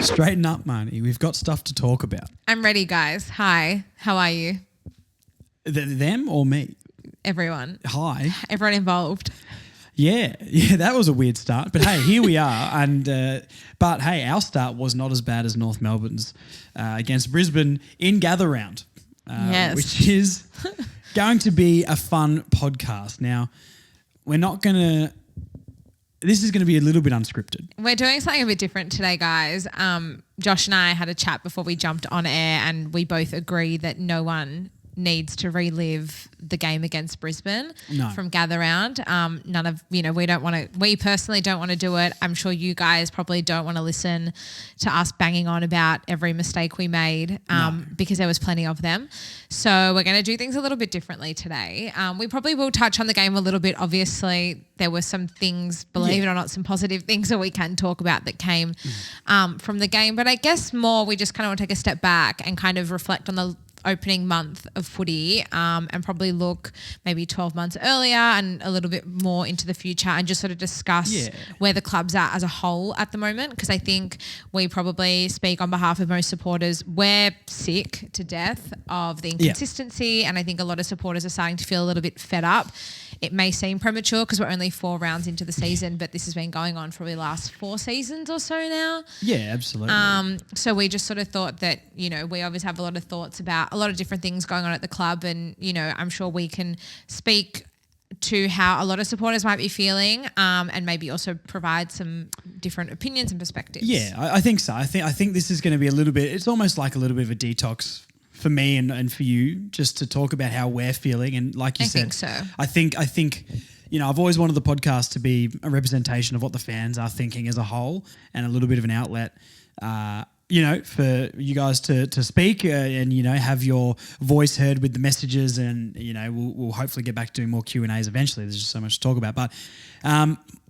Straighten up, Marnie. We've got stuff to talk about. I'm ready, guys. Hi. How are you? Them or me? Everyone. Hi. Everyone involved. Yeah, that was a weird start. But hey, here we are. But hey, our start was not as bad as North Melbourne's against Brisbane in Gather Round, Yes. which is going to be a fun podcast. Now, we're not going to... This is going to be a little bit unscripted. We're doing something a bit different today, guys. Josh and I had a chat before we jumped on air, and we both agree that no one needs to relive the game against Brisbane from Gather Round. None of, we don't want to, we personally don't want to do it. I'm sure you guys probably don't want to listen to us banging on about every mistake we made because there was plenty of them. So we're going to do things a little bit differently today. We probably will touch on the game a little bit. Obviously, there were some things, believe it or not, some positive things that we can talk about that came from the game. But I guess more we just kind of want to take a step back and kind of reflect on the opening month of footy and probably look maybe 12 months earlier and a little bit more into the future and just sort of discuss where the club's at as a whole at the moment, because I think we probably speak on behalf of most supporters. We're sick to death of the inconsistency and I think a lot of supporters are starting to feel a little bit fed up. It may seem premature because we're only 4 rounds into the season, but this has been going on for the last 4 seasons or so now. Yeah, absolutely. So we just sort of thought that, we obviously have a lot of thoughts about a lot of different things going on at the club, and, I'm sure we can speak to how a lot of supporters might be feeling and maybe also provide some different opinions and perspectives. Yeah, I think so. I think this is going to be a little bit, it's almost like a little bit of a detox for me and for you, just to talk about how we're feeling. And like you said, I think I've always wanted the podcast to be a representation of what the fans are thinking as a whole and a little bit of an outlet, for you guys to speak and, have your voice heard with the messages, and, we'll hopefully get back to doing more Q&As eventually. There's just so much to talk about. But,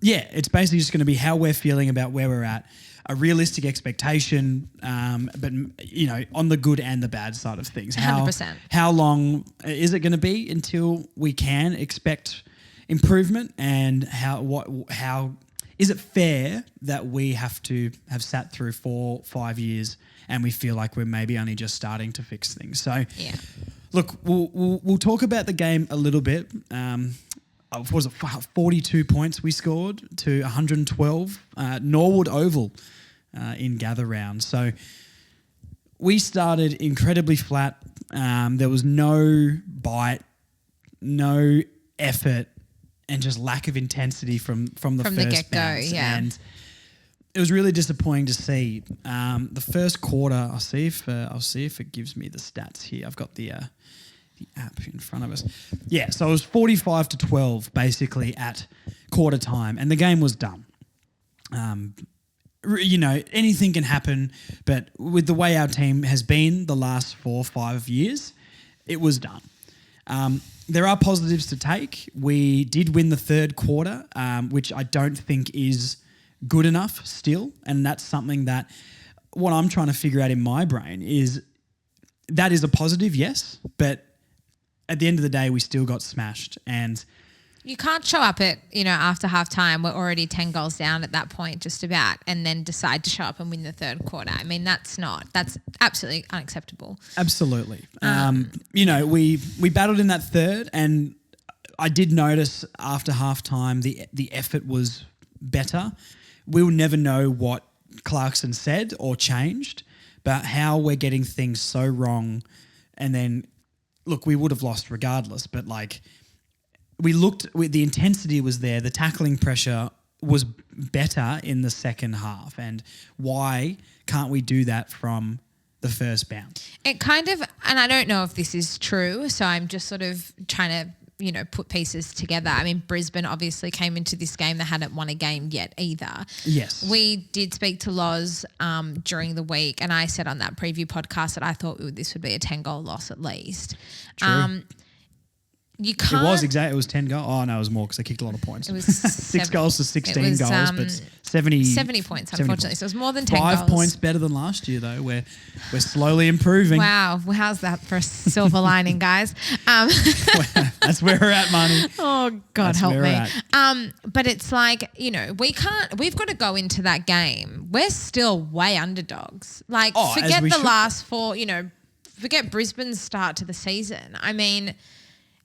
it's basically just going to be how we're feeling about where we're at, a realistic expectation, but, on the good and the bad side of things. 100%. How long is it going to be until we can expect improvement, and how is it fair that we have to have sat through 4-5 years and we feel like we're maybe only just starting to fix things? So, look, we'll talk about the game a little bit. What was it, 42 points we scored to 112, Norwood Oval in Gather Round. So we started incredibly flat. There was no bite, no effort, and just lack of intensity from the first get-go, bounce. yeah. And it was really disappointing to see. The first quarter, I'll see if it gives me the stats here. I've got the app in front of us. Yeah, so it was 45-12 basically at quarter time, and the game was done. Anything can happen, but with the way our team has been the last 4 or 5 years, it was done. There are positives to take. We did win the third quarter, which I don't think is good enough still, and that's something that what I'm trying to figure out in my brain is that is a positive, yes, but at the end of the day, we still got smashed. And you can't show up at, after half time, we're already 10 goals down at that point, just about, and then decide to show up and win the third quarter. I mean, that's absolutely unacceptable. Absolutely. We battled in that third, and I did notice after half time the effort was better. We'll never know what Clarkson said or changed, but how we're getting things so wrong. And then, look, we would have lost regardless, but the intensity was there. The tackling pressure was better in the second half. And why can't we do that from the first bounce? It kind of, and I don't know if this is true, so I'm just sort of trying to, put pieces together. I mean, Brisbane obviously came into this game. They hadn't won a game yet either. Yes. We did speak to Loz during the week, and I said on that preview podcast that I thought this would be a 10-goal loss at least. True. You can't. It was 10 goals. Oh, no, it was more because they kicked a lot of points. It was 6 goals to 16 goals, but 70 points, unfortunately. So it was more than 10 goals. 5 points better than last year, though. We're slowly improving. Wow. Well, how's that for a silver lining, guys? That's where we're at, Marnie. Oh, God, help me. But it's like, we've got to go into that game we're still way underdogs. Like, Oh, forget the last 4, forget Brisbane's start to the season. I mean,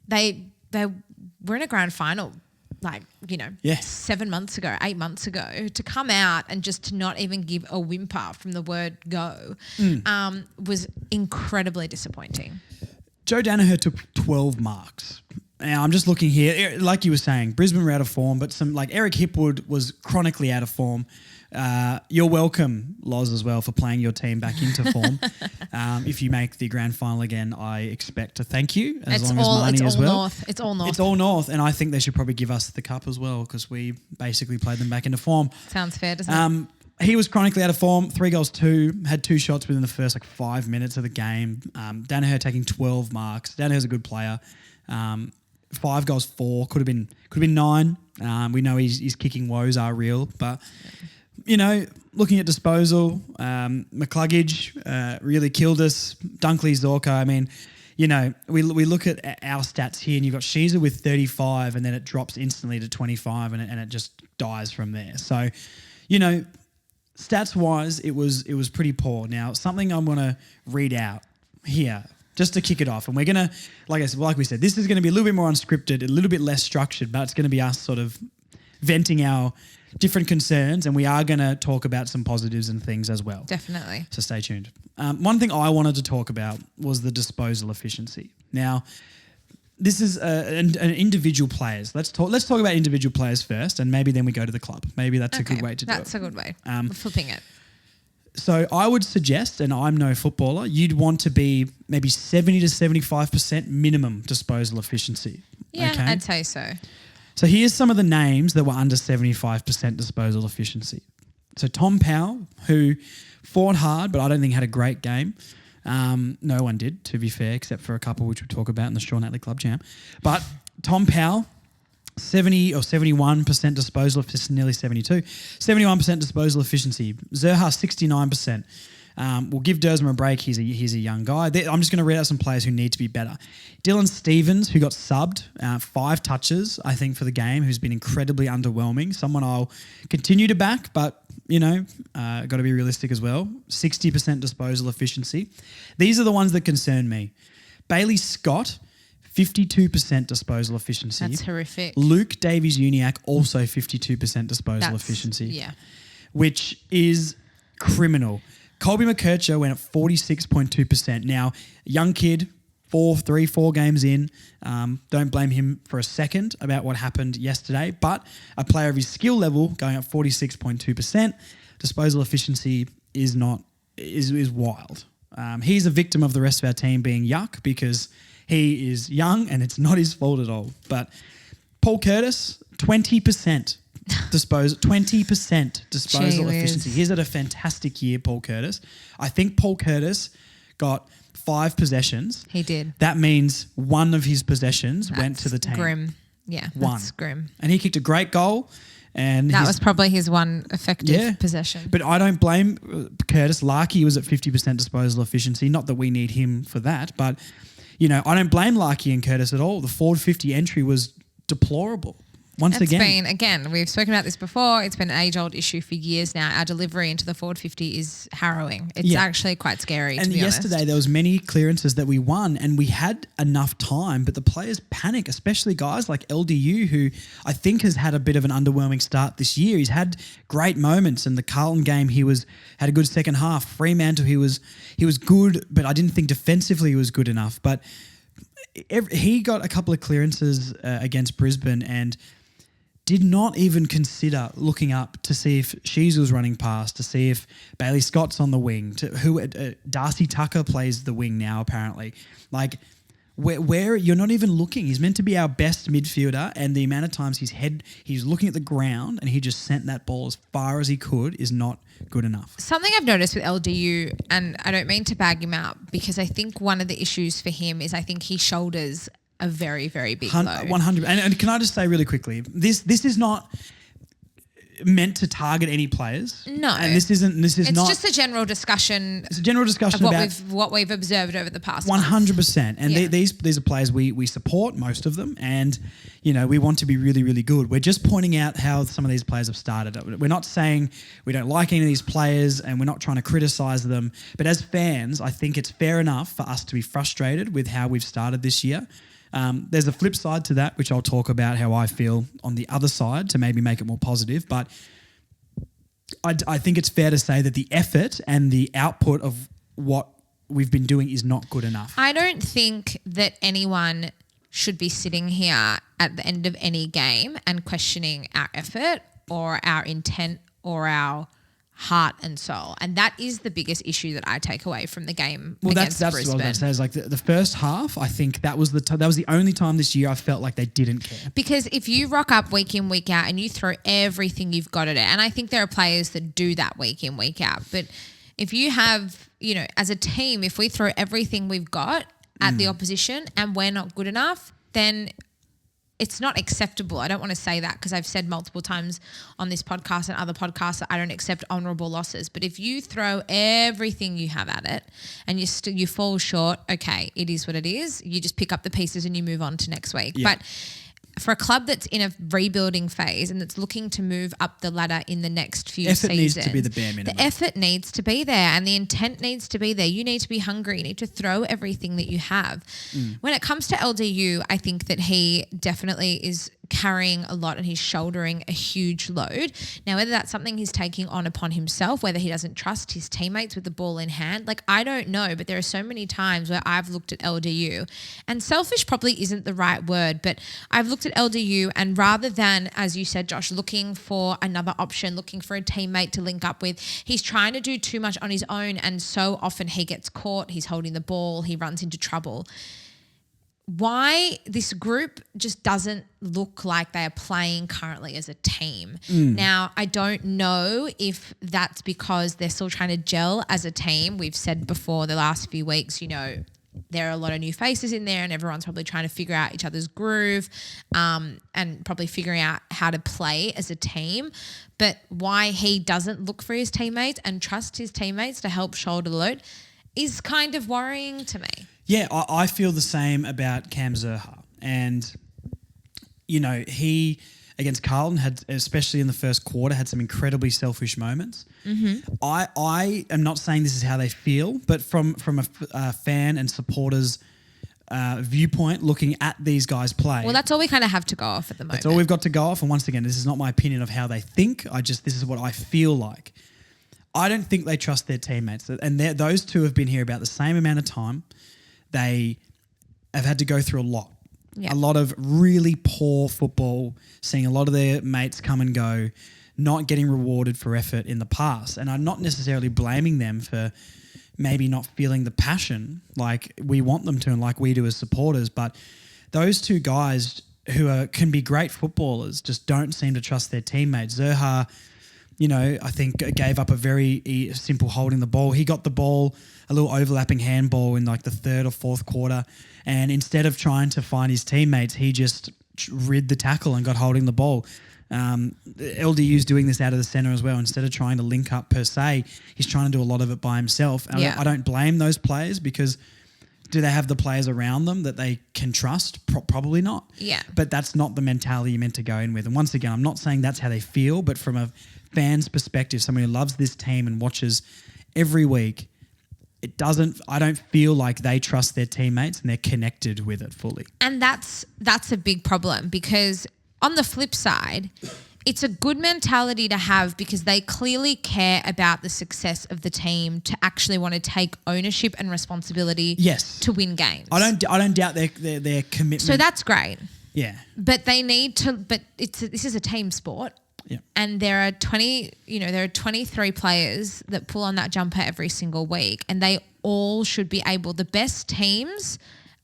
they were in a grand final, 7 months ago, 8 months ago. To come out and just to not even give a whimper from the word go was incredibly disappointing. Joe Danaher took 12 marks. Now, I'm just looking here. Like you were saying, Brisbane were out of form, but Eric Hipwood was chronically out of form. You're welcome, Loz, as well, for playing your team back into form. If you make the grand final again, I expect to thank you It's all North. It's all North. And I think they should probably give us the cup as well because we basically played them back into form. Sounds fair, doesn't it? He was chronically out of form, 3 goals, 2, had 2 shots within the first 5 minutes of the game. Danaher taking 12 marks. Danaher's a good player. 5 goals, 4, could have been 9. We know his kicking woes are real, but looking at disposal, McCluggage really killed us. Dunkley, Zorko. I mean, we look at our stats here, and you've got Sheezer with 35, and then it drops instantly to 25, and it just dies from there. So, stats wise, it was pretty poor. Now, something I'm going to read out here, just to kick it off. And we're going to, like we said, this is going to be a little bit more unscripted, a little bit less structured, but it's going to be us sort of venting our different concerns, and we are going to talk about some positives and things as well. Definitely. So stay tuned. One thing I wanted to talk about was the disposal efficiency. Now, this is an individual players. Let's talk about individual players first, and maybe then we go to the club. Maybe that's a good way to do it. That's a good way. We're flipping it. So I would suggest, and I'm no footballer, you'd want to be maybe 70 to 75% minimum disposal efficiency. Yeah, okay? I'd say so. So here's some of the names that were under 75% disposal efficiency. So Tom Powell, who fought hard, but I don't think had a great game. No one did, to be fair, except for a couple which we'll talk about in the Shaun Atley Club Champ. But Tom Powell, 70 or 71% disposal efficiency, nearly 72. 71% disposal efficiency. Zerha, 69%. We'll give Dersma a break. He's a young guy. I'm just going to read out some players who need to be better. Dylan Stevens, who got subbed, 5 touches, I think, for the game, who's been incredibly underwhelming. Someone I'll continue to back, but, got to be realistic as well. 60% disposal efficiency. These are the ones that concern me. Baye Scott, 52% disposal efficiency. That's horrific. Luke Davies-Uniacke, also 52% disposal efficiency. Yeah. Which is criminal. Colby McKercher went at 46.2%. Now, young kid, 4 games in. Don't blame him for a second about what happened yesterday, but a player of his skill level going at 46.2%. Disposal efficiency is wild. He's a victim of the rest of our team being yuck because he is young and it's not his fault at all. But Paul Curtis, 20% disposal efficiency. He's had a fantastic year, Paul Curtis. I think Paul Curtis got 5 possessions. He did. That means one of his possessions went to the team. Grim. Yeah, that's grim. And he kicked a great goal. And that was probably his one effective possession. But I don't blame Curtis. Larkey was at 50% disposal efficiency. Not that we need him for that, but I don't blame Larkey and Curtis at all. The forward 50 entry was deplorable. We've spoken about this before. It's been an age-old issue for years now. Our delivery into the forward 50 is harrowing. It's actually quite scary, to be honest. And yesterday there was many clearances that we won and we had enough time, but the players panic, especially guys like LDU, who I think has had a bit of an underwhelming start this year. He's had great moments. In the Carlton game, had a good second half. Fremantle, he was good, but I didn't think defensively he was good enough. But he got a couple of clearances against Brisbane and did not even consider looking up to see if Sheezer was running past, to see if Baye Scott's on the wing, Darcy Tucker plays the wing now apparently. Where you're not even looking. He's meant to be our best midfielder, and the amount of times he's looking at the ground and he just sent that ball as far as he could is not good enough. Something I've noticed with LDU, and I don't mean to bag him out, because I think one of the issues for him is I think he shoulders a very, very big load. 100. And can I just say really quickly, this is not meant to target any players. No. And this is it's not. just a general discussion. It's a general discussion of about what we've observed over the past 100%. And Yeah. these are players we support, most of them, and we want to be really, really good. We're just pointing out how some of these players have started. We're not saying we don't like any of these players, and we're not trying to criticise them. But as fans, I think it's fair enough for us to be frustrated with how we've started this year. There's a flip side to that, which I'll talk about how I feel on the other side to maybe make it more positive. But I think it's fair to say that the effort and the output of what we've been doing is not good enough. I don't think that anyone should be sitting here at the end of any game and questioning our effort or our intent or our heart and soul. And that is the biggest issue that I take away from the game against that's Brisbane. what I was going to say. Is like the first half, I think that was the only time this year I felt like they didn't care. Because if you rock up week in, week out and you throw everything you've got at it, and I think there are players that do that week in, week out, but if you have, as a team, if we throw everything we've got at the opposition and we're not good enough, then it's not acceptable. I don't want to say that because I've said multiple times on this podcast and other podcasts that I don't accept honourable losses. But if you throw everything you have at it and you fall short, okay, it is what it is. You just pick up the pieces and you move on to next week. Yeah. But for a club that's in a rebuilding phase and that's looking to move up the ladder in the next few Effort seasons. needs to be the bare minimum. The effort needs to be there and the intent needs to be there. You need to be hungry. You need to throw everything that you have. When it comes to LDU, I think that he definitely is carrying a lot and he's shouldering a huge load. Now, whether that's something he's taking on upon himself, whether he doesn't trust his teammates with the ball in hand, I don't know, but there are so many times where I've looked at LDU, and selfish probably isn't the right word, but I've looked at LDU and rather than, as you said, Josh, looking for another option, looking for a teammate to link up with, he's trying to do too much on his own, and so often he gets caught, he's holding the ball, he runs into trouble. Why this group just doesn't look like they are playing currently as a team. Now, I don't know if that's because they're still trying to gel as a team. We've said before the last few weeks, there are a lot of new faces in there and everyone's probably trying to figure out each other's groove and probably figuring out how to play as a team. But why he doesn't look for his teammates and trust his teammates to help shoulder the load is kind of worrying to me. Yeah, I feel the same about Cam Zurhaar. And, he, against Carlton, had, especially in the first quarter, had some incredibly selfish moments. Mm-hmm. I am not saying this is how they feel, but from a fan and supporters viewpoint, looking at these guys play. Well, that's all we kind of have to go off at the moment. That's all we've got to go off. And once again, this is not my opinion of how they think. This is what I feel like. I don't think they trust their teammates. And those two have been here about the same amount of time. They have had to go through a lot. Yeah. A lot of really poor football, seeing a lot of their mates come and go, not getting rewarded for effort in the past. And I'm not necessarily blaming them for maybe not feeling the passion like we want them to and like we do as supporters. But those two guys who can be great footballers just don't seem to trust their teammates. Zurhaar, I think gave up a very simple holding the ball. He got the ball, a little overlapping handball in the third or fourth quarter. And instead of trying to find his teammates, he just rid the tackle and got holding the ball. LDU's doing this out of the centre as well. Instead of trying to link up per se, he's trying to do a lot of it by himself. And I don't blame those players because do they have the players around them that they can trust? Probably not. Yeah. But that's not the mentality you're meant to go in with. And once again, I'm not saying that's how they feel, but from a fan's perspective, someone who loves this team and watches every week, I don't feel like they trust their teammates and they're connected with it fully. And that's a big problem because on the flip side, it's a good mentality to have because they clearly care about the success of the team to actually want to take ownership and responsibility to win games. I don't doubt their commitment. So that's great. Yeah. But they need to this is a team sport. Yeah. And there are 23 players that pull on that jumper every single week and they all should be able, the best teams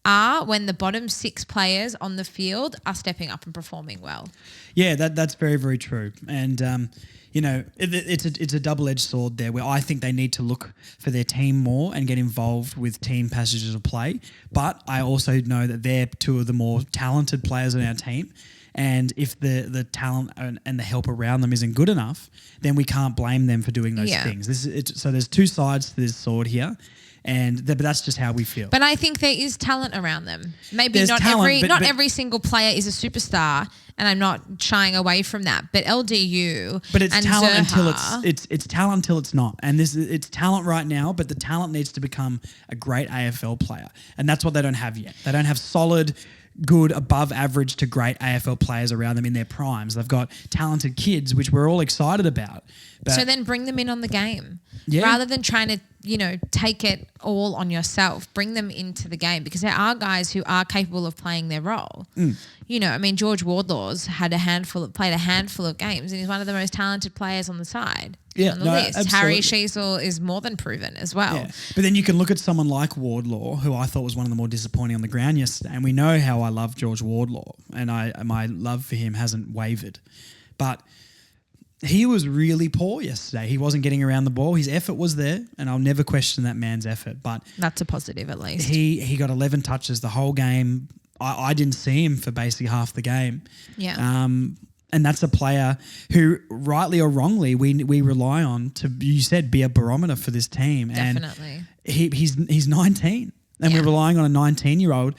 are when the bottom 6 players on the field are stepping up and performing well. Yeah, that's very, very true. And, it's a double-edged sword there where I think they need to look for their team more and get involved with team passages of play. But I also know that they're two of the more talented players on our team. And if the talent and the help around them isn't good enough, then we can't blame them for doing those things. So there's two sides to this sword here. But that's just how we feel. But I think there is talent around them. Maybe There's not talent, but every single player is a superstar, and I'm not shying away from that. But LDU, but it's and talent Zurhaar, until it's talent until it's not. And it's talent right now, but the talent needs to become a great AFL player, and that's what they don't have yet. They don't have solid, good, above average to great AFL players around them in their primes. They've got talented kids, which we're all excited about. But so then bring them in on the game. Yeah. Rather than trying to, take it all on yourself, bring them into the game, because there are guys who are capable of playing their role. George Wardlaw's played a handful of games, and he's one of the most talented players on the side. Yeah, on the list. Absolutely. Harry Sheasel is more than proven as well. Yeah. But then you can look at someone like Wardlaw, who I thought was one of the more disappointing on the ground yesterday, and we know how I love George Wardlaw, and my love for him hasn't wavered. But he was really poor yesterday. He wasn't getting around the ball. His effort was there, and I'll never question that man's effort. But that's a positive, at least. He got 11 touches the whole game. I didn't see him for basically half the game. Yeah. And that's a player who, rightly or wrongly, we rely on to, you said, be a barometer for this team. Definitely. And he's 19, and we're relying on a 19-year-old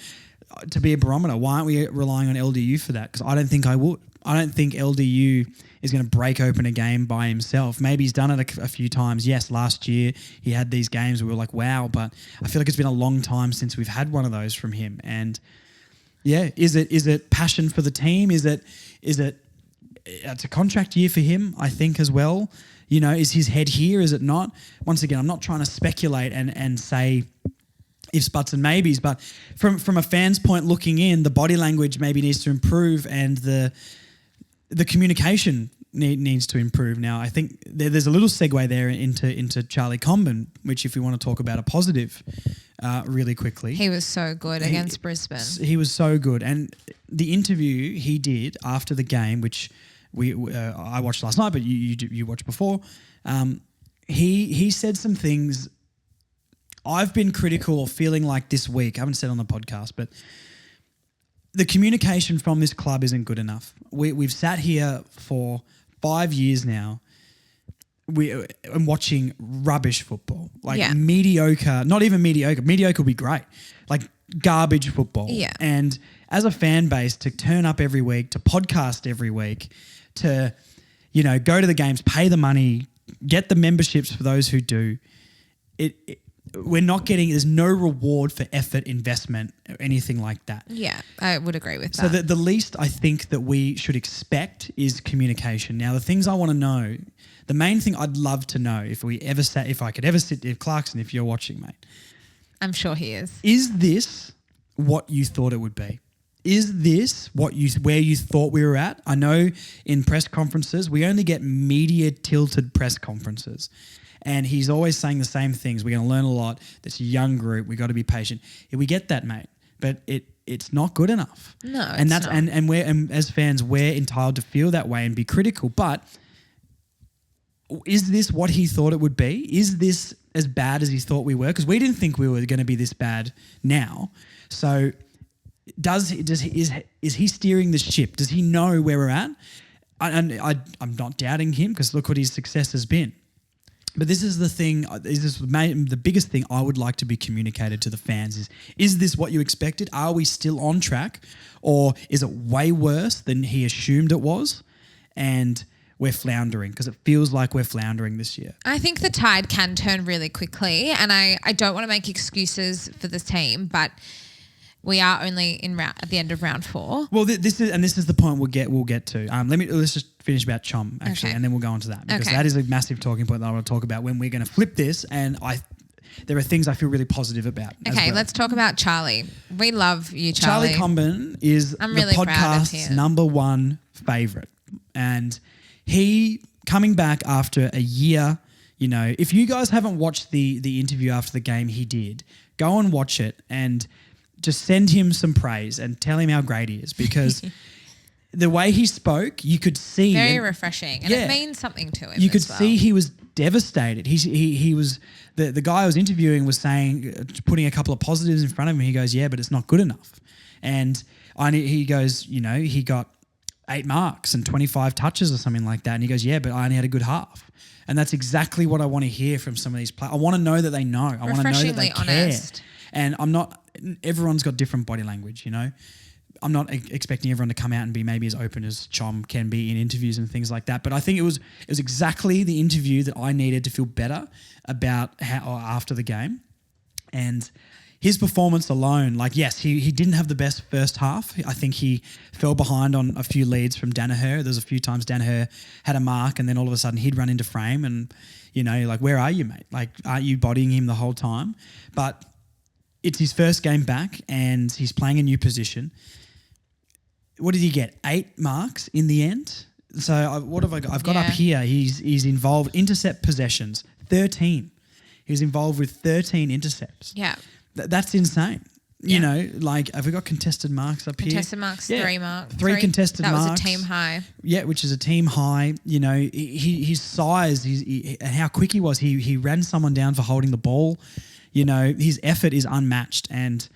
to be a barometer. Why aren't we relying on LDU for that? Because I don't think I would. I don't think LDU is going to break open a game by himself. Maybe he's done it a few times. Yes, last year he had these games where we were like, wow, but I feel like it's been a long time since we've had one of those from him. And yeah, is it passion for the team? Is it it's a contract year for him, I think, as well. Is his head here? Is it not? Once again, I'm not trying to speculate and say ifs, buts and maybes, but from a fan's point looking in, the body language maybe needs to improve, and the communication needs to improve. Now, I think there's a little segue there into Charlie Comben, which, if we want to talk about a positive really quickly. He was so good against Brisbane. He was so good. And the interview he did after the game, which I watched last night, but you watched before, he said some things I've been critical or feeling like this week. I haven't said on the podcast, but the communication from this club isn't good enough. We've sat here for 5 years now. I'm watching rubbish football, mediocre, not even mediocre. Mediocre would be great, like garbage football. Yeah. And as a fan base, to turn up every week, to podcast every week, to go to the games, pay the money, get the memberships for those who do. We're not getting. There's no reward for effort, investment, or anything like that. Yeah, I would agree with that. So the least I think that we should expect is communication. Now, the things I want to know, the main thing I'd love to know, if Clarkson, if you're watching, mate, I'm sure he is. Is this what you thought it would be? Is this where you thought we were at? I know in press conferences we only get media tilted press conferences. And he's always saying the same things. We're going to learn a lot. It's a young group. We've got to be patient. Yeah, we get that, mate. But it's not good enough. No, and that's not. And as fans, we're entitled to feel that way and be critical. But is this what he thought it would be? Is this as bad as he thought we were? Because we didn't think we were going to be this bad now. So is he steering the ship? Does he know where we're at? I'm not doubting him, because look what his success has been. But this is the thing, the biggest thing I would like to be communicated to the fans is this what you expected? Are we still on track? Or is it way worse than he assumed it was? And we're floundering, because it feels like we're floundering this year. I think the tide can turn really quickly, and I don't want to make excuses for this team, but we are only at the end of round 4. Well, this is the point we'll get to. Let's just finish about Chom, actually, okay. And then we'll go on to that, because that is a massive talking point that I want to talk about when we're going to flip this. And there are things I feel really positive about. Okay, let's talk about Charlie. We love you, Charlie. Charlie Comben is I'm really the proud of podcast's him. number 1 favourite, and he coming back after a year. If you guys haven't watched the interview after the game he did, go and watch it and just send him some praise and tell him how great he is, because the way he spoke, you could see very refreshing, and it means something to him. You could see he was devastated. He was the guy I was interviewing was saying, putting a couple of positives in front of him. He goes, yeah, but it's not good enough. And he goes, he got 8 marks and 25 touches or something like that. And he goes, yeah, but I only had a good half. And that's exactly what I want to hear from some of these players. I want to know that they know. I want to know that they honest. care. And everyone's got different body language, you know. I'm not expecting everyone to come out and be maybe as open as Chom can be in interviews and things like that. But I think it was exactly the interview that I needed to feel better about after the game. And his performance alone, like, yes, he didn't have the best first half. I think he fell behind on a few leads from Danaher. There's a few times Danaher had a mark and then all of a sudden he'd run into frame and, you know, like, where are you, mate? Like, aren't you bodying him the whole time? But it's his first game back and he's playing a new position. What did he get? 8 marks in the end? So what have I got? I've got up here, he's involved, intercept possessions, 13. He was involved with 13 intercepts. Yeah. That's insane. You know, like, have we got contested marks up here? Contested marks, 3 marks. 3 contested marks. That was a team high. Yeah, which is a team high. You know, his size and how quick he was. He ran someone down for holding the ball. You know, his effort is unmatched. And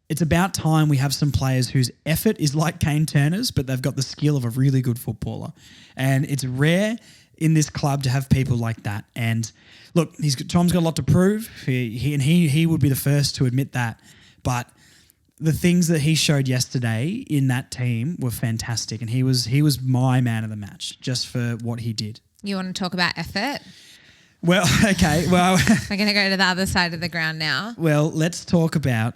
it's about time we have some players whose effort is like Kane Turner's, but they've got the skill of a really good footballer. And it's rare in this club to have people like that. And look, Tom's got a lot to prove. He would be the first to admit that. But the things that he showed yesterday in that team were fantastic. And he was my man of the match just for what he did. You want to talk about effort? Well, okay. Well, we're going to go to the other side of the ground now. Well, let's talk about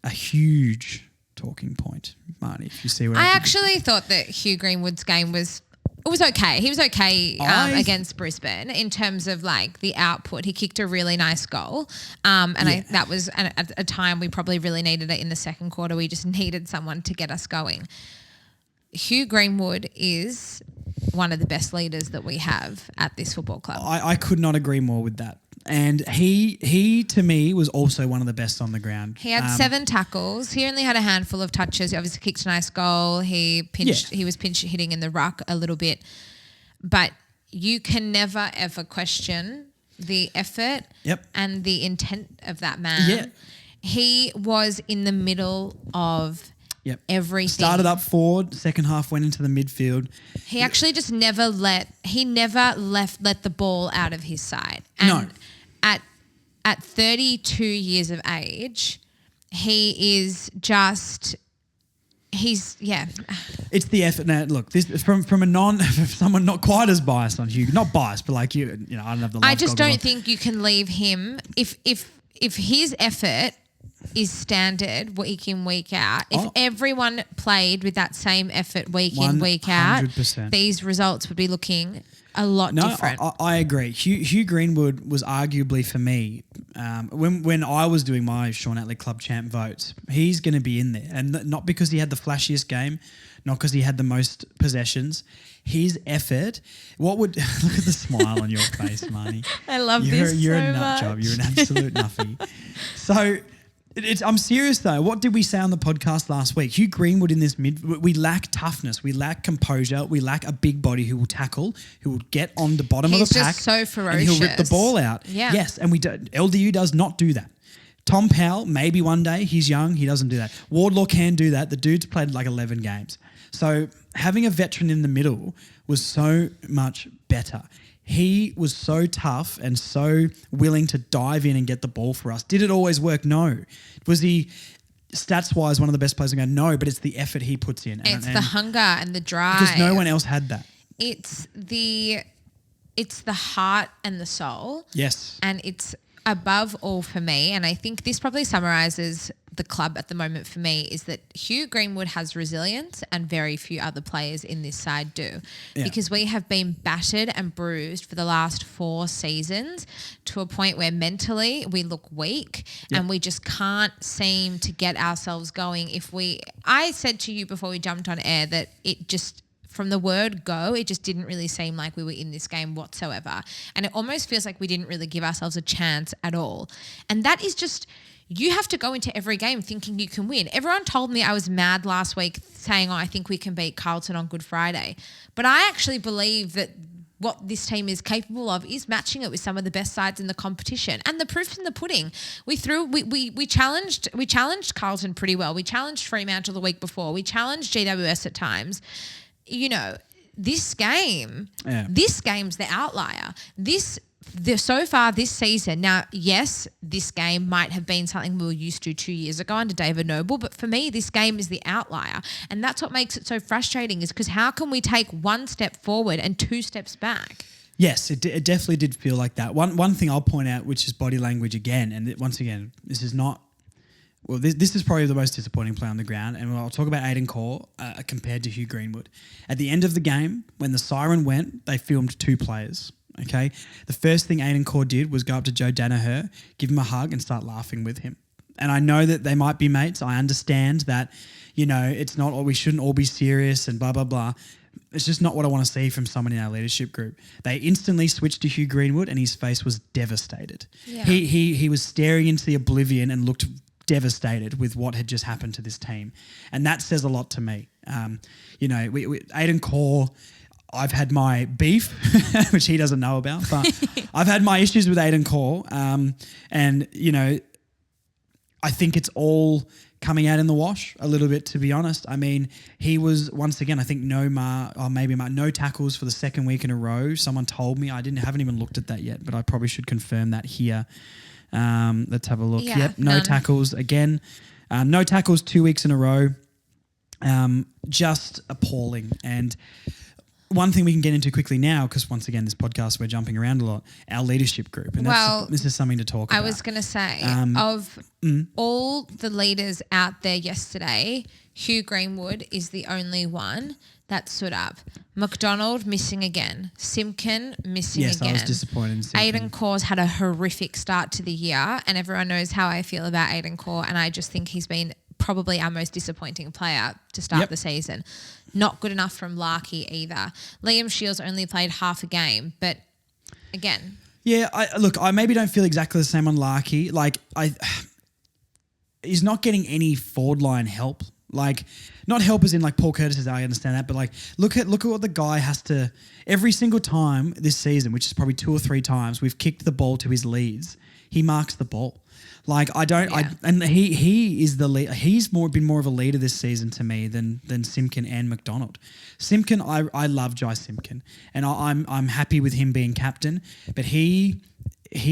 a huge talking point, Marnie, if you see where I actually thought that Hugh Greenwood's game was okay. He was okay against Brisbane in terms of like the output. He kicked a really nice goal. That was at a time we probably really needed it in the second quarter. We just needed someone to get us going. Hugh Greenwood is one of the best leaders that we have at this football club. I could not agree more with that. And he to me was also one of the best on the ground. He had 7 tackles. He only had a handful of touches. He obviously kicked a nice goal. He was pinch hitting in the ruck a little bit. But you can never ever question the effort and the intent of that man. Yeah. He was in the middle of everything. Started up forward, second half went into the midfield. He actually just never let the ball out of his side. And at 32 years of age, he's It's the effort. Now, look, this from someone not quite as biased on Hugh, not biased, but like you know, I don't have the. I just don't think you can leave him if his effort is standard week in, week out. If everyone played with that same effort week in, week out, 100%. These results would be looking a lot different. I agree. Hugh Greenwood was arguably for me, when I was doing my Sean Atley Club Champ votes, he's going to be in there. And not because he had the flashiest game, not because he had the most possessions. His effort, look at the smile on your face, Marnie. I love this You're so a nut much. job. You're an absolute nuffy. So... I'm serious though. What did we say on the podcast last week? Hugh Greenwood in this we lack toughness. We lack composure. We lack a big body who will tackle, who will get on the bottom of the pack. He's just so ferocious. And he'll rip the ball out. Yeah. Yes, and LDU does not do that. Tom Powell, maybe one day. He's young. He doesn't do that. Wardlaw can do that. The dude's played like 11 games. So having a veteran in the middle was so much better. He was so tough and so willing to dive in and get the ball for us. Did it always work? No. Was he stats-wise one of the best players in the game? No, but it's the effort he puts in. It's the hunger and the drive. Because no one else had that. It's the heart and the soul. Yes. And it's above all for me, and I think this probably summarises the club at the moment for me, is that Hugh Greenwood has resilience and very few other players in this side do. Yeah. Because we have been battered and bruised for the last 4 seasons to a point where mentally we look weak and we just can't seem to get ourselves going. I said to you before we jumped on air that it just... from the word go, it just didn't really seem like we were in this game whatsoever. And it almost feels like we didn't really give ourselves a chance at all. And that is just, you have to go into every game thinking you can win. Everyone told me I was mad last week saying, I think we can beat Carlton on Good Friday. But I actually believe that what this team is capable of is matching it with some of the best sides in the competition. And the proof's in the pudding. We challenged Carlton pretty well. We challenged Fremantle the week before. We challenged GWS at times. You know, this game's the outlier. So far this season, now, yes, this game might have been something we were used to 2 years ago under David Noble, but for me, this game is the outlier. And that's what makes it so frustrating, is because how can we take one step forward and 2 steps back? Yes, it definitely did feel like that. One thing I'll point out, which is body language again, and once again, this is not... Well, this is probably the most disappointing play on the ground, and I'll talk about Aiden Corr compared to Hugh Greenwood. At the end of the game, when the siren went, they filmed 2 players. Okay, the first thing Aiden Corr did was go up to Joe Danaher, give him a hug and start laughing with him. And I know that they might be mates. I understand that, you know, it's not, we shouldn't all be serious and blah, blah, blah. It's just not what I want to see from someone in our leadership group. They instantly switched to Hugh Greenwood and his face was devastated. Yeah. He was staring into the oblivion and looked devastated with what had just happened to this team. And that says a lot to me. You know, Aiden Corr... I've had my beef, which he doesn't know about, but I've had my issues with Aiden Corr. And, you know, I think it's all coming out in the wash a little bit, to be honest. I mean, he was, once again, I think no tackles for the second week in a row. Someone told me. Haven't even looked at that yet, but I probably should confirm that here. Let's have a look. Yeah, yep, no tackles again. No tackles 2 weeks in a row. Just appalling. And one thing we can get into quickly now, because once again, this podcast, we're jumping around a lot, our leadership group. And this is something to talk about. I was going to say, of all the leaders out there yesterday, Hugh Greenwood is the only one that stood up. McDonald missing again. Simpkin missing again. Yes, I was disappointed in Simpkin. Aiden Corr's had a horrific start to the year, and everyone knows how I feel about Aiden Corr, and I just think he's been probably our most disappointing player to start the season. Not good enough from Larkey either. Liam Shields only played half a game, but again. Yeah, I maybe don't feel exactly the same on Larkey. Like, he's not getting any forward line help. Like, not help as in like Paul Curtis is, I understand that, but like look at what the guy has to, every single time this season, which is probably 2 or 3 times, we've kicked the ball to his leads. He marks the ball. Like and he is the lead. He's been more of a leader this season to me than Simpkin and McDonald. Simpkin, I love Jai Simpkin, and I'm happy with him being captain. But he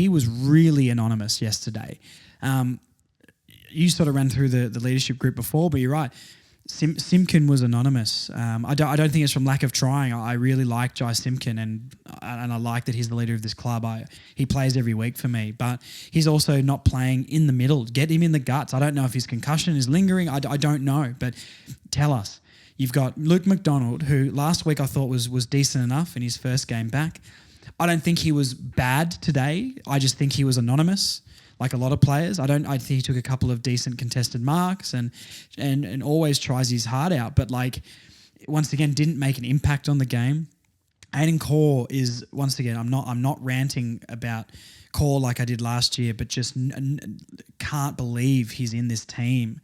was really anonymous yesterday. You sort of ran through the leadership group before, but you're right. Simpkin was anonymous. I don't think it's from lack of trying. I really like Jai Simpkin, and I like that he's the leader of this club. He plays every week for me, but he's also not playing in the middle. Get him in the guts. I don't know if his concussion is lingering. I don't know, but tell us. You've got Luke McDonald, who last week I thought was decent enough in his first game back. I don't think he was bad today. I just think he was anonymous. Like a lot of players, I think he took a couple of decent contested marks and always tries his heart out, but like once again didn't make an impact on the game. Aiden Corr is, once again, I'm not ranting about Corr like I did last year, but just can't believe he's in this team,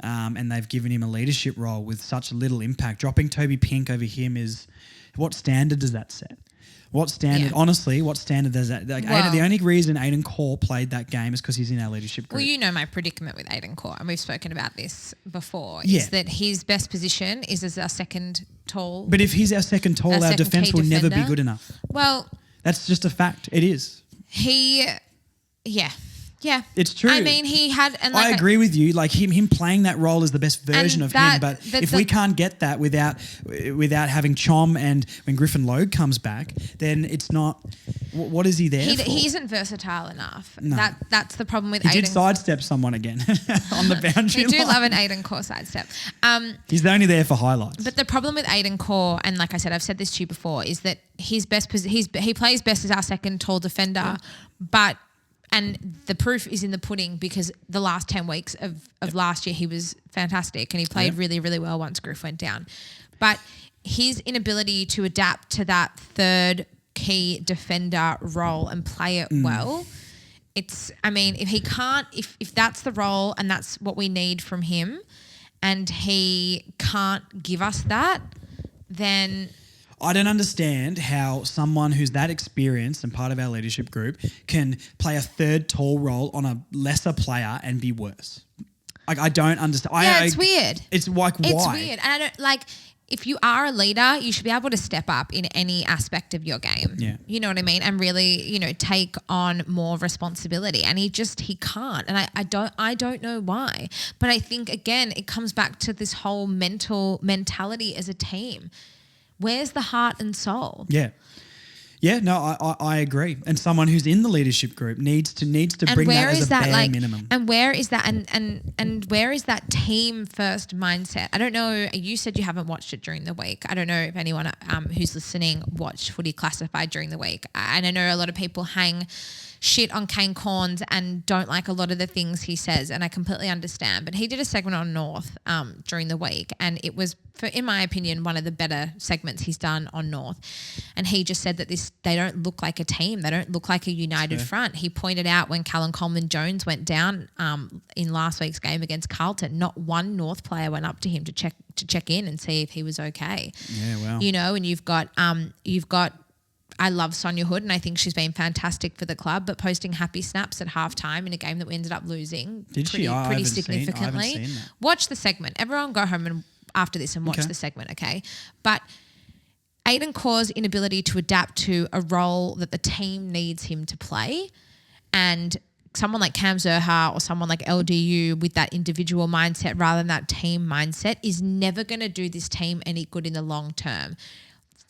and they've given him a leadership role with such little impact. Dropping Toby Pink over him is, what standard does that set? What standard, honestly, what standard does that... Like, the only reason Aiden Corr played that game is because he's in our leadership group. Well, you know my predicament with Aiden Corr, and we've spoken about this before, is that his best position is as our second tall... But if he's our second tall, our defence will never be good enough. Well... That's just a fact. It is. Yeah. It's true. I mean, he had... And like I agree with you. Like him playing that role is the best version of him. But if we can't get that without having Chom and when Griffin Logue comes back, then it's not... What is he there for? He isn't versatile enough. No. That's the problem with Aiden. He did sidestep someone again on the boundary line. We do love an Aiden Corr sidestep. He's only there for highlights. But the problem with Aiden Corr, and like I said, I've said this to you before, is that he plays best as our second tall defender, and the proof is in the pudding because the last 10 weeks of last year he was fantastic and he played really, really well once Griff went down. But his inability to adapt to that third key defender role and play it well, if that's the role and that's what we need from him and he can't give us that, then... I don't understand how someone who's that experienced and part of our leadership group can play a third tall role on a lesser player and be worse. Like, I don't understand. It's weird. It's like, why? It's weird. And I don't like. If you are a leader, you should be able to step up in any aspect of your game. Yeah. You know what I mean? And really, take on more responsibility. And he can't. And I don't know why. But I think, again, it comes back to this whole mentality as a team. Where's the heart and soul? Yeah. Yeah, no, I agree. And someone who's in the leadership group needs to bring that as a bare minimum. And where is that and where is that team first mindset? I don't know. You said you haven't watched it during the week. I don't know if anyone who's listening watched Footy Classified during the week. And I know a lot of people hang shit on Kane Corns and don't like a lot of the things he says, and I completely understand. But he did a segment on North during the week, and it was, in my opinion, one of the better segments he's done on North. And he just said that they don't look like a team. They don't look like a united front. He pointed out when Callum Coleman-Jones went down in last week's game against Carlton, not one North player went up to him to check in and see if he was okay. Yeah, wow. And you've got I love Sonia Hood, and I think she's been fantastic for the club, but posting happy snaps at halftime in a game that we ended up losing pretty significantly. I haven't seen that. Watch the segment. Everyone go home and after this and watch the segment, okay? But Aiden Corr's inability to adapt to a role that the team needs him to play, and someone like Cam Zurha or someone like LDU with that individual mindset rather than that team mindset is never going to do this team any good in the long term.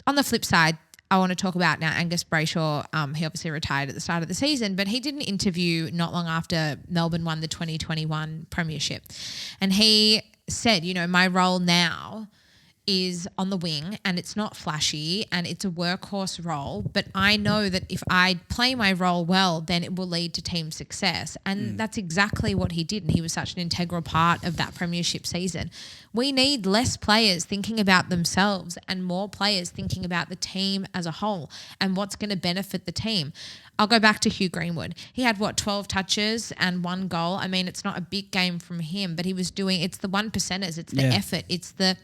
On the flip side, I want to talk about now Angus Brayshaw. He obviously retired at the start of the season, but he did an interview not long after Melbourne won the 2021 premiership. And he said, my role now is on the wing, and it's not flashy and it's a workhorse role, but I know that if I play my role well, then it will lead to team success. And that's exactly what he did. And he was such an integral part of that premiership season. We need less players thinking about themselves and more players thinking about the team as a whole and what's going to benefit the team. I'll go back to Hugh Greenwood. He had 12 touches and 1 goal. I mean, it's not a big game from him, but he was doing, it's the 1%ers, it's the effort, it's the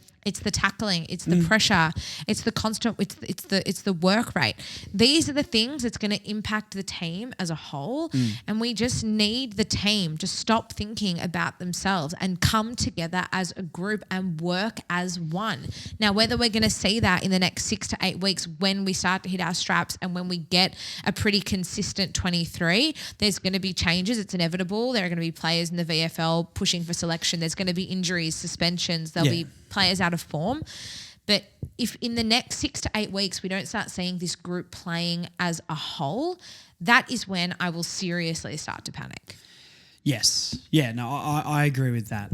tackling, it's the pressure, it's the constant, it's the work rate. These are the things that's going to impact the team as a whole, and we just need the team to stop thinking about themselves and come together as a group and work as one. Now, whether we're going to see that in the next 6 to 8 weeks when we start to hit our straps and when we get a pretty consistent 23, there's going to be changes. It's inevitable. There are going to be players in the VFL pushing for selection. There's going to be injuries, suspensions. There'll be players out of form. But if in the next 6 to 8 weeks we don't start seeing this group playing as a whole, that is when I will seriously start to panic. Yes. Yeah, no, I agree with that.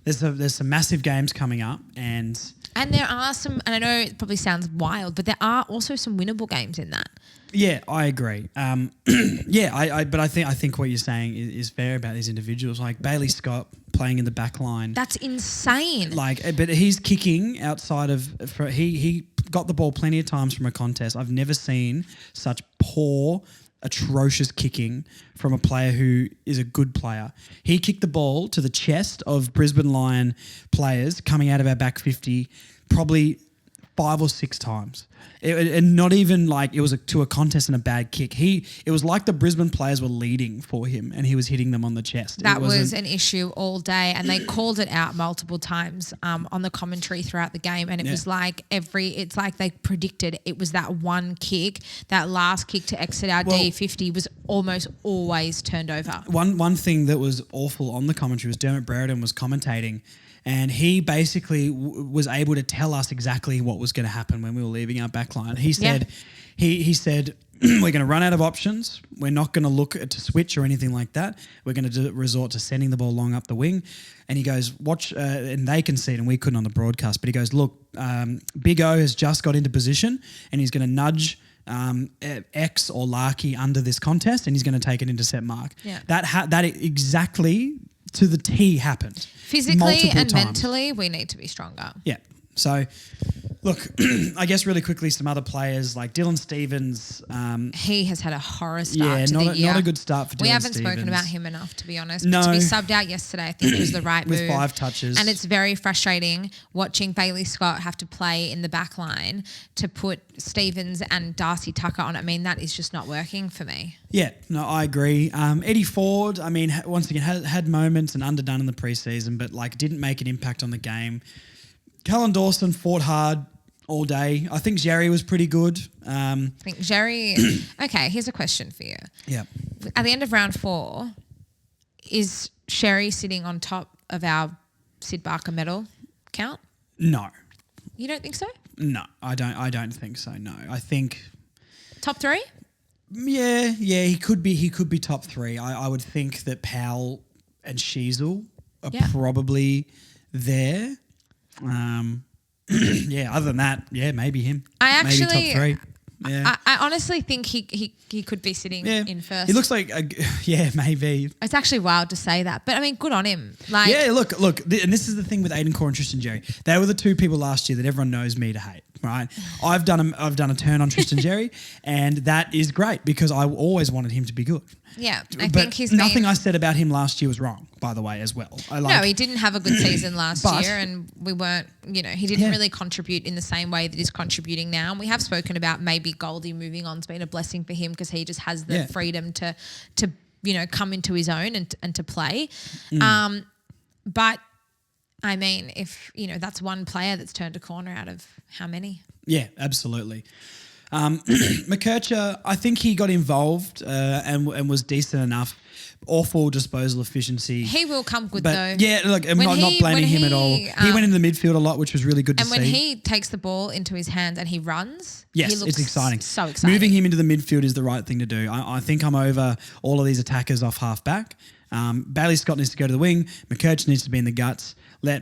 There's some massive games coming up, and there are some, and I know it probably sounds wild, but there are also some winnable games in that. Yeah, I agree. But I think what you're saying is fair about these individuals, like Baye Scott playing in the back line. That's insane. But he's kicking outside of. He got the ball plenty of times from a contest. I've never seen such poor, atrocious kicking from a player who is a good player. He kicked the ball to the chest of Brisbane Lion players coming out of our back 50, probably 5 or 6 times. And not even like it was to a contest and a bad kick. It was like the Brisbane players were leading for him and he was hitting them on the chest. That was an issue all day, and they called it out multiple times on the commentary throughout the game, and it was like it's like they predicted it was that one kick, that last kick to exit our D50 was almost always turned over. One thing that was awful on the commentary was Dermot Brereton was commentating, and he basically was able to tell us exactly what was going to happen when we were leaving our back line. He said, he said, we're going to run out of options. We're not going to look to switch or anything like that. We're going to resort to sending the ball long up the wing. And he goes, watch, and they can see it, and we couldn't on the broadcast, but he goes, look, Big O has just got into position, and he's going to nudge X or Larky under this contest, and he's going to take an intercept mark. Yeah. That exactly to the T happened. Physically and times. mentally, we need to be stronger. Yeah. So Look, I guess really quickly, some other players like Dylan Stephens. He has had a horror start to the year. Not a good start for Dylan Stephens. We haven't spoken about him enough, to be honest. No. But to be subbed out yesterday, I think it was the right move. With 5 touches. And it's very frustrating watching Baye Scott have to play in the back line to put Stephens and Darcy Tucker on. I mean, that is just not working for me. Yeah, no, I agree. Eddie Ford, I mean, once again, had moments and underdone in the preseason, but like didn't make an impact on the game. Cullen Dawson fought hard all day. I think Jerry was pretty good. I think Jerry... Okay, here's a question for you. Yeah. At the end of round 4, is Sherry sitting on top of our Sid Barker medal count? No. You don't think so? No, I don't think so, no. I think... Top 3? Yeah, he could be top 3. I would think that Powell and Sheasel are probably there. Yeah, other than that, yeah, maybe him. Maybe top 3. Yeah. I honestly think he could be sitting in first. He looks like, maybe. It's actually wild to say that, but I mean, good on him. Like, yeah, look, and this is the thing with Aiden Corr and Tristan Jerry. They were the 2 people last year that everyone knows me to hate, right? I've done a turn on Tristan Jerry, and that is great because I always wanted him to be good. Yeah, I think nothing I said about him last year was wrong, by the way, as well. No, he didn't have a good season last year, and we weren't, he didn't really contribute in the same way that he's contributing now. And we have spoken about maybe Goldie moving on has been a blessing for him because he just has the freedom to come into his own and to play. But I mean, if that's one player that's turned a corner out of how many? Yeah, absolutely. McKercher, I think he got involved and was decent enough. Awful disposal efficiency. He will come good though. Yeah, look, I'm not blaming him at all. He went in the midfield a lot, which was really good to see. And when he takes the ball into his hands and he runs, yes, he looks it's exciting. So exciting. Moving him into the midfield is the right thing to do. I think I'm over all of these attackers off half back. Baye Scott needs to go to the wing. McKercher needs to be in the guts. I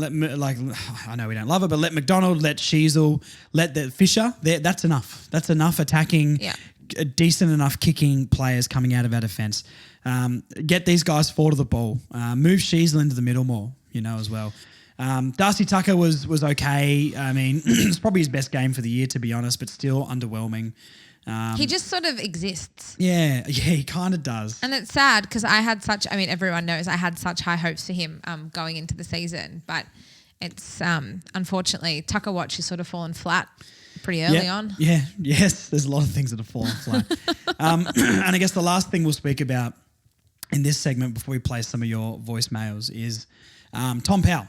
know we don't love it, but let McDonald, let Sheasel, let the Fisher. That's enough. That's enough attacking, decent enough kicking players coming out of our defence. Get these guys forward of the ball. Move Sheasel into the middle more, as well. Darcy Tucker was okay. I mean, it's probably his best game for the year, to be honest, but still underwhelming. He just sort of exists. Yeah, he kind of does. And it's sad because everyone knows I had such high hopes for him going into the season, but it's unfortunately Tucker Watch has sort of fallen flat pretty early on. Yeah, yes, there's a lot of things that have fallen flat. And I guess the last thing we'll speak about in this segment before we play some of your voicemails is Tom Powell.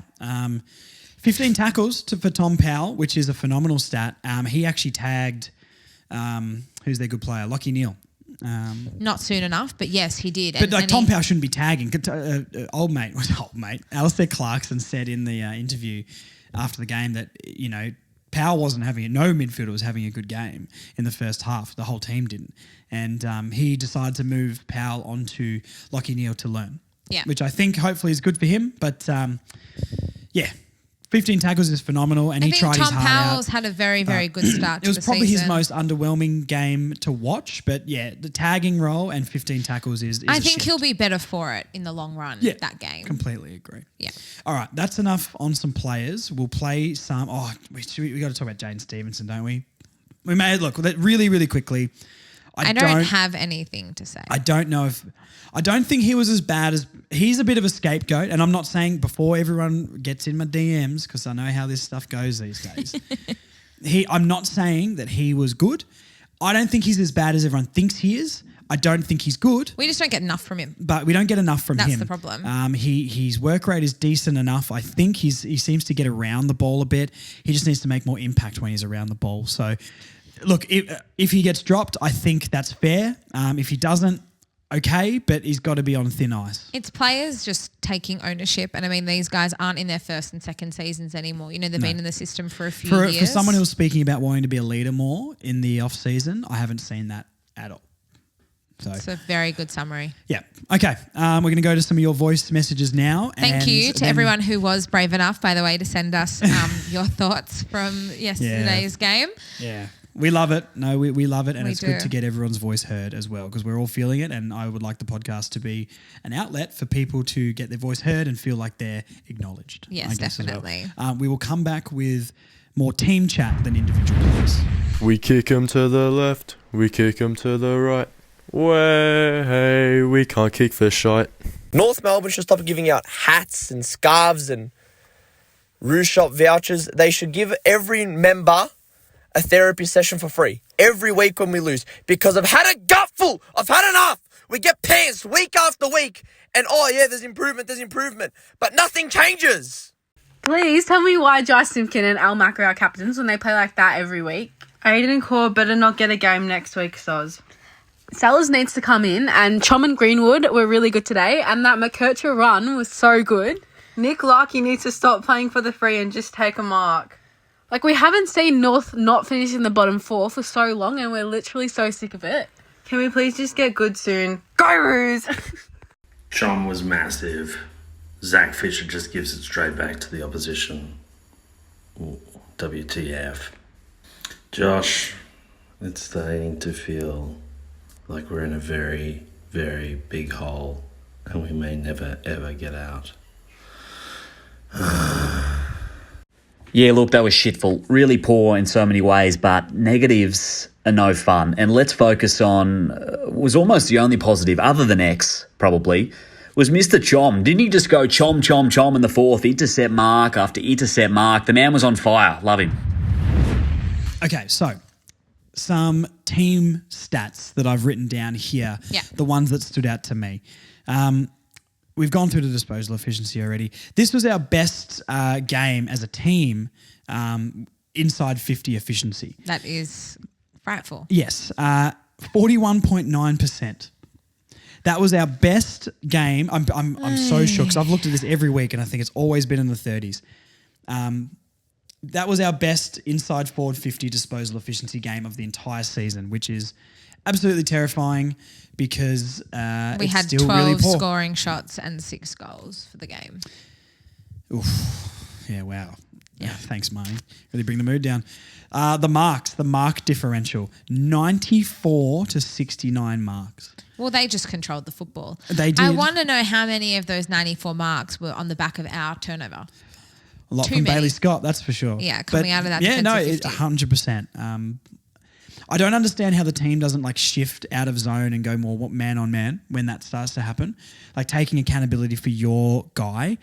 15 tackles for Tom Powell, which is a phenomenal stat. He actually tagged... who's their good player? Lachie Neale. Not soon enough, but yes, he did. But Tom Powell shouldn't be tagging. Old mate, Alistair Clarkson said in the interview after the game that, Powell wasn't having it. No midfielder was having a good game in the first half. The whole team didn't. And he decided to move Powell onto Lachie Neale to learn. Yeah. Which I think hopefully is good for him. But, 15 tackles is phenomenal, and he tried his heart out. Tom Powell's had a very, very good start to the season. It was probably his most underwhelming game to watch, but the tagging role and 15 tackles is I think he'll be better for it in the long run, that game. Completely agree. Yeah. All right, that's enough on some players. We'll play some... we got to talk about Jaden Stevenson, don't we? We may... Look, really, really quickly... I don't have anything to say. I don't know if... I don't think he was as bad as... He's a bit of a scapegoat, and I'm not saying before everyone gets in my DMs, because I know how this stuff goes these days. I'm not saying that he was good. I don't think he's as bad as everyone thinks he is. I don't think he's good. We just don't get enough from him. But we don't get enough from him. That's the problem. His work rate is decent enough. I think he seems to get around the ball a bit. He just needs to make more impact when he's around the ball. So... Look, if he gets dropped, I think that's fair. If he doesn't, okay, but he's got to be on thin ice. It's players just taking ownership. And I mean, these guys aren't in their first and second seasons anymore. They've been in the system for a few years. For someone who's speaking about wanting to be a leader more in the off-season, I haven't seen that at all. So it's a very good summary. Yeah. Okay. We're going to go to some of your voice messages now. Thank you to everyone who was brave enough, by the way, to send us your thoughts from yesterday's game. Yeah. We love it. No, we love it. And it's good do. to get everyone's voice heard as well because we're all feeling it. And I would like the podcast to be an outlet for people to get their voice heard and feel like they're acknowledged. Yes, definitely. We will come back with more team chat than individual plays. We kick 'em to the left, we kick 'em to the right. Way, we can't kick for shite. North Melbourne should stop giving out hats and scarves and Rouge Shop vouchers. They should give every member a therapy session for free every week when we lose, because I've had a gutful. I've had enough. We get pants week after week and there's improvement, but nothing changes. Please tell me why Josh Simpkin and Al Mack are our captains when they play like that every week. Aiden Corr better not get a game next week, Soz. Sellers needs to come in, and Chom and Greenwood were really good today, and that McKercher run was so good. Nick Larkey needs to stop playing for the free and just take a mark. Like, we haven't seen North not finish in the bottom four for so long, and we're literally so sick of it. Can we please just get good soon? Go Roos! Chom was massive. Zach Fisher just gives it straight back to the opposition. Ooh, WTF. Josh, it's starting to feel like we're in a very, very big hole and we may never, ever get out. Yeah, look, they were shitful. Really poor in so many ways, but negatives are no fun. And let's focus on, was almost the only positive, other than X, probably, was Mr. Chom. Didn't he just go chom, chom, chom in the fourth, intercept mark after intercept mark? The man was on fire. Love him. Okay, so some team stats that I've written down here, the ones that stood out to me. We've gone through the disposal efficiency already. This was our best game as a team inside 50 efficiency. That is frightful. Yes, 41.9%. That was our best game. I'm so shook because I've looked at this every week and I think it's always been in the 30s. That was our best inside forward 50 disposal efficiency game of the entire season, which is absolutely terrifying because we it's had still 12 really poor. scoring shots and 6 goals for the game. Oof. Yeah, wow. Yeah. Thanks, Marnie. Really bring the mood down. The mark differential, 94 to 69 marks. Well, they just controlled the football. They did. I want to know how many of those 94 marks were on the back of our turnover. A lot Too from many. Baye Scott, that's for sure. Yeah, coming out of that Yeah, no, defensive 50. 100%. I don't understand how the team doesn't like shift out of zone and go more man on man when that starts to happen. Like taking accountability for your guy.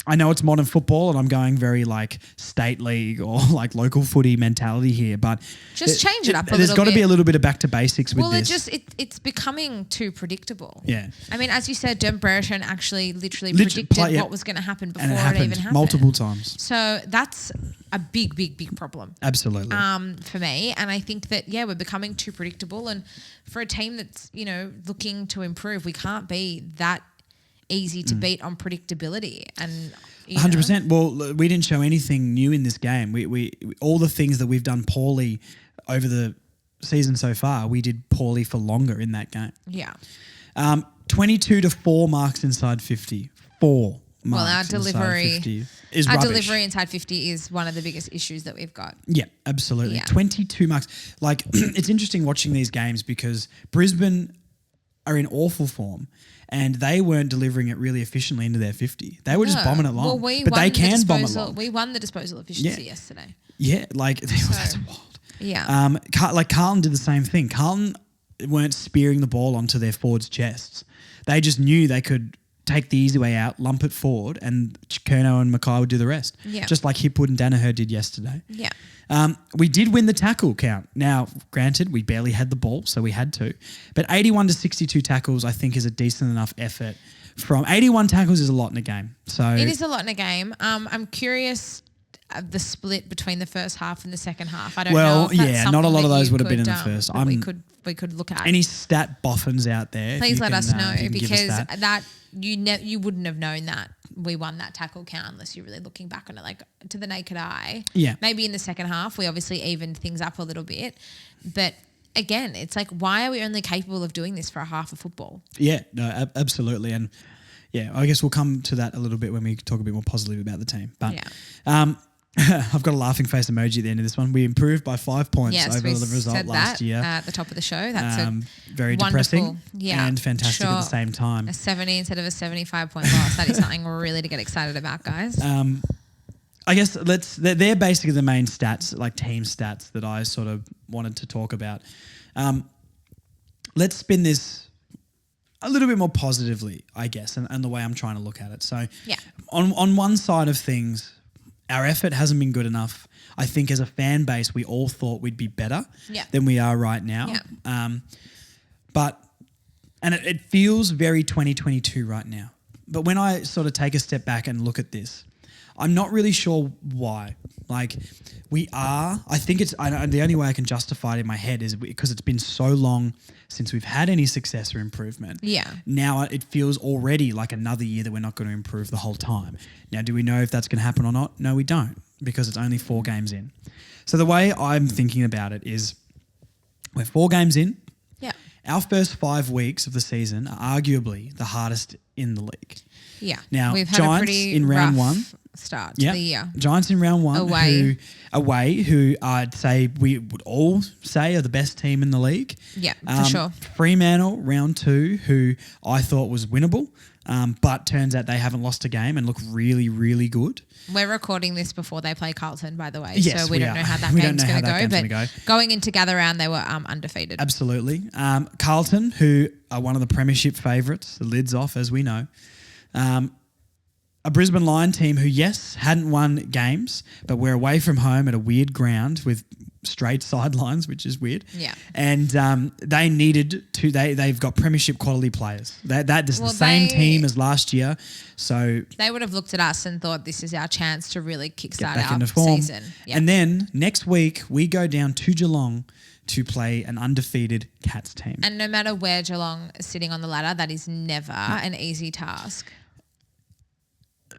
I know it's modern football and I'm going very like state league or like local footy mentality here, but just change it up a little bit. There's got to be a little bit of back to basics with this. Well, it's becoming too predictable. Yeah. I mean, as you said, Derm Brereton actually literally predicted what was going to happen before it even happened. Multiple times. So that's a big, big, big problem. Absolutely. For me. And I think that, we're becoming too predictable. And for a team that's, looking to improve, we can't be that easy to beat on predictability. And 100%. Well, we didn't show anything new in this game. We all the things that we've done poorly over the season so far, we did poorly for longer in that game. Yeah. 22 to 4 marks inside 50. 4 marks our delivery inside 50 is our rubbish. delivery inside 50 is one of the biggest issues that we've got. Yeah, absolutely. Yeah. 22 marks. Like, it's interesting watching these games because Brisbane are in awful form and they weren't delivering it really efficiently into their 50. They were just bombing it long. Well, but they can bomb it long. We won the disposal efficiency yesterday. Yeah, like that's wild. Yeah. Like Carlton did the same thing. Carlton weren't spearing the ball onto their forwards' chests. They just knew they could take the easy way out, lump it forward, and Curnow and Mackay would do the rest. Yeah. Just like Hipwood and Danaher did yesterday. Yeah. We did win the tackle count. Now, granted, we barely had the ball, so we had to. But 81 to 62 tackles, I think, is a decent enough effort. From 81 tackles is a lot in a game. So it is a lot in a game. I'm curious of the split between the first half and the second half. I don't know. If that's not a lot of something those that would have been in could, the first. We could look at any stat boffins out there. Please let us know because that. You wouldn't have known that we won that tackle count unless you're really looking back on it like to the naked eye. Yeah. Maybe in the second half we obviously evened things up a little bit, but again, it's like why are we only capable of doing this for a half of football? Yeah, no, absolutely, and yeah, I guess we'll come to that a little bit when we talk a bit more positively about the team. But I've got a laughing face emoji at the end of this one. We improved by 5 points over the result last year. At the top of the show. That's very depressing and fantastic at the same time. A 70 instead of a 75 point loss. That is something really to get excited about, guys. I guess they're basically the main stats, like team stats that I sort of wanted to talk about. Let's spin this a little bit more positively, I guess, and the way I'm trying to look at it. So on one side of things, our effort hasn't been good enough. I think as a fan base, we all thought we'd be better than we are right now. But it feels very 2022 right now. But when I sort of take a step back and look at this, I'm not really sure why. Like I think the only way I can justify it in my head is because it's been so long since we've had any success or improvement. Yeah. Now it feels already like another year that we're not going to improve the whole time. Now, do we know if that's going to happen or not? No, we don't, because it's only 4 games in. So the way I'm thinking about it is we're 4 games in. Yeah. Our first 5 weeks of the season are arguably the hardest in the league. Yeah. Now, we've had Giants a pretty in round rough 1 start to the year. Giants in round 1 who I'd say we would all say are the best team in the league. Yeah, for sure. Fremantle round 2, who I thought was winnable, but turns out they haven't lost a game and look really, really good. We're recording this before they play Carlton, by the way, so we don't know how that game's going to go. But going into gather round, they were undefeated. Absolutely. Carlton, who are one of the premiership favourites, the lid's off, as we know. A Brisbane Lion team who, yes, hadn't won games, but we're away from home at a weird ground with straight sidelines, which is weird. Yeah. And they needed to, they've got premiership quality players. That is the same team as last year. So they would have looked at us and thought this is our chance to really kickstart our season. Yep. And then next week we go down to Geelong to play an undefeated Cats team. And no matter where Geelong is sitting on the ladder, that is never an easy task.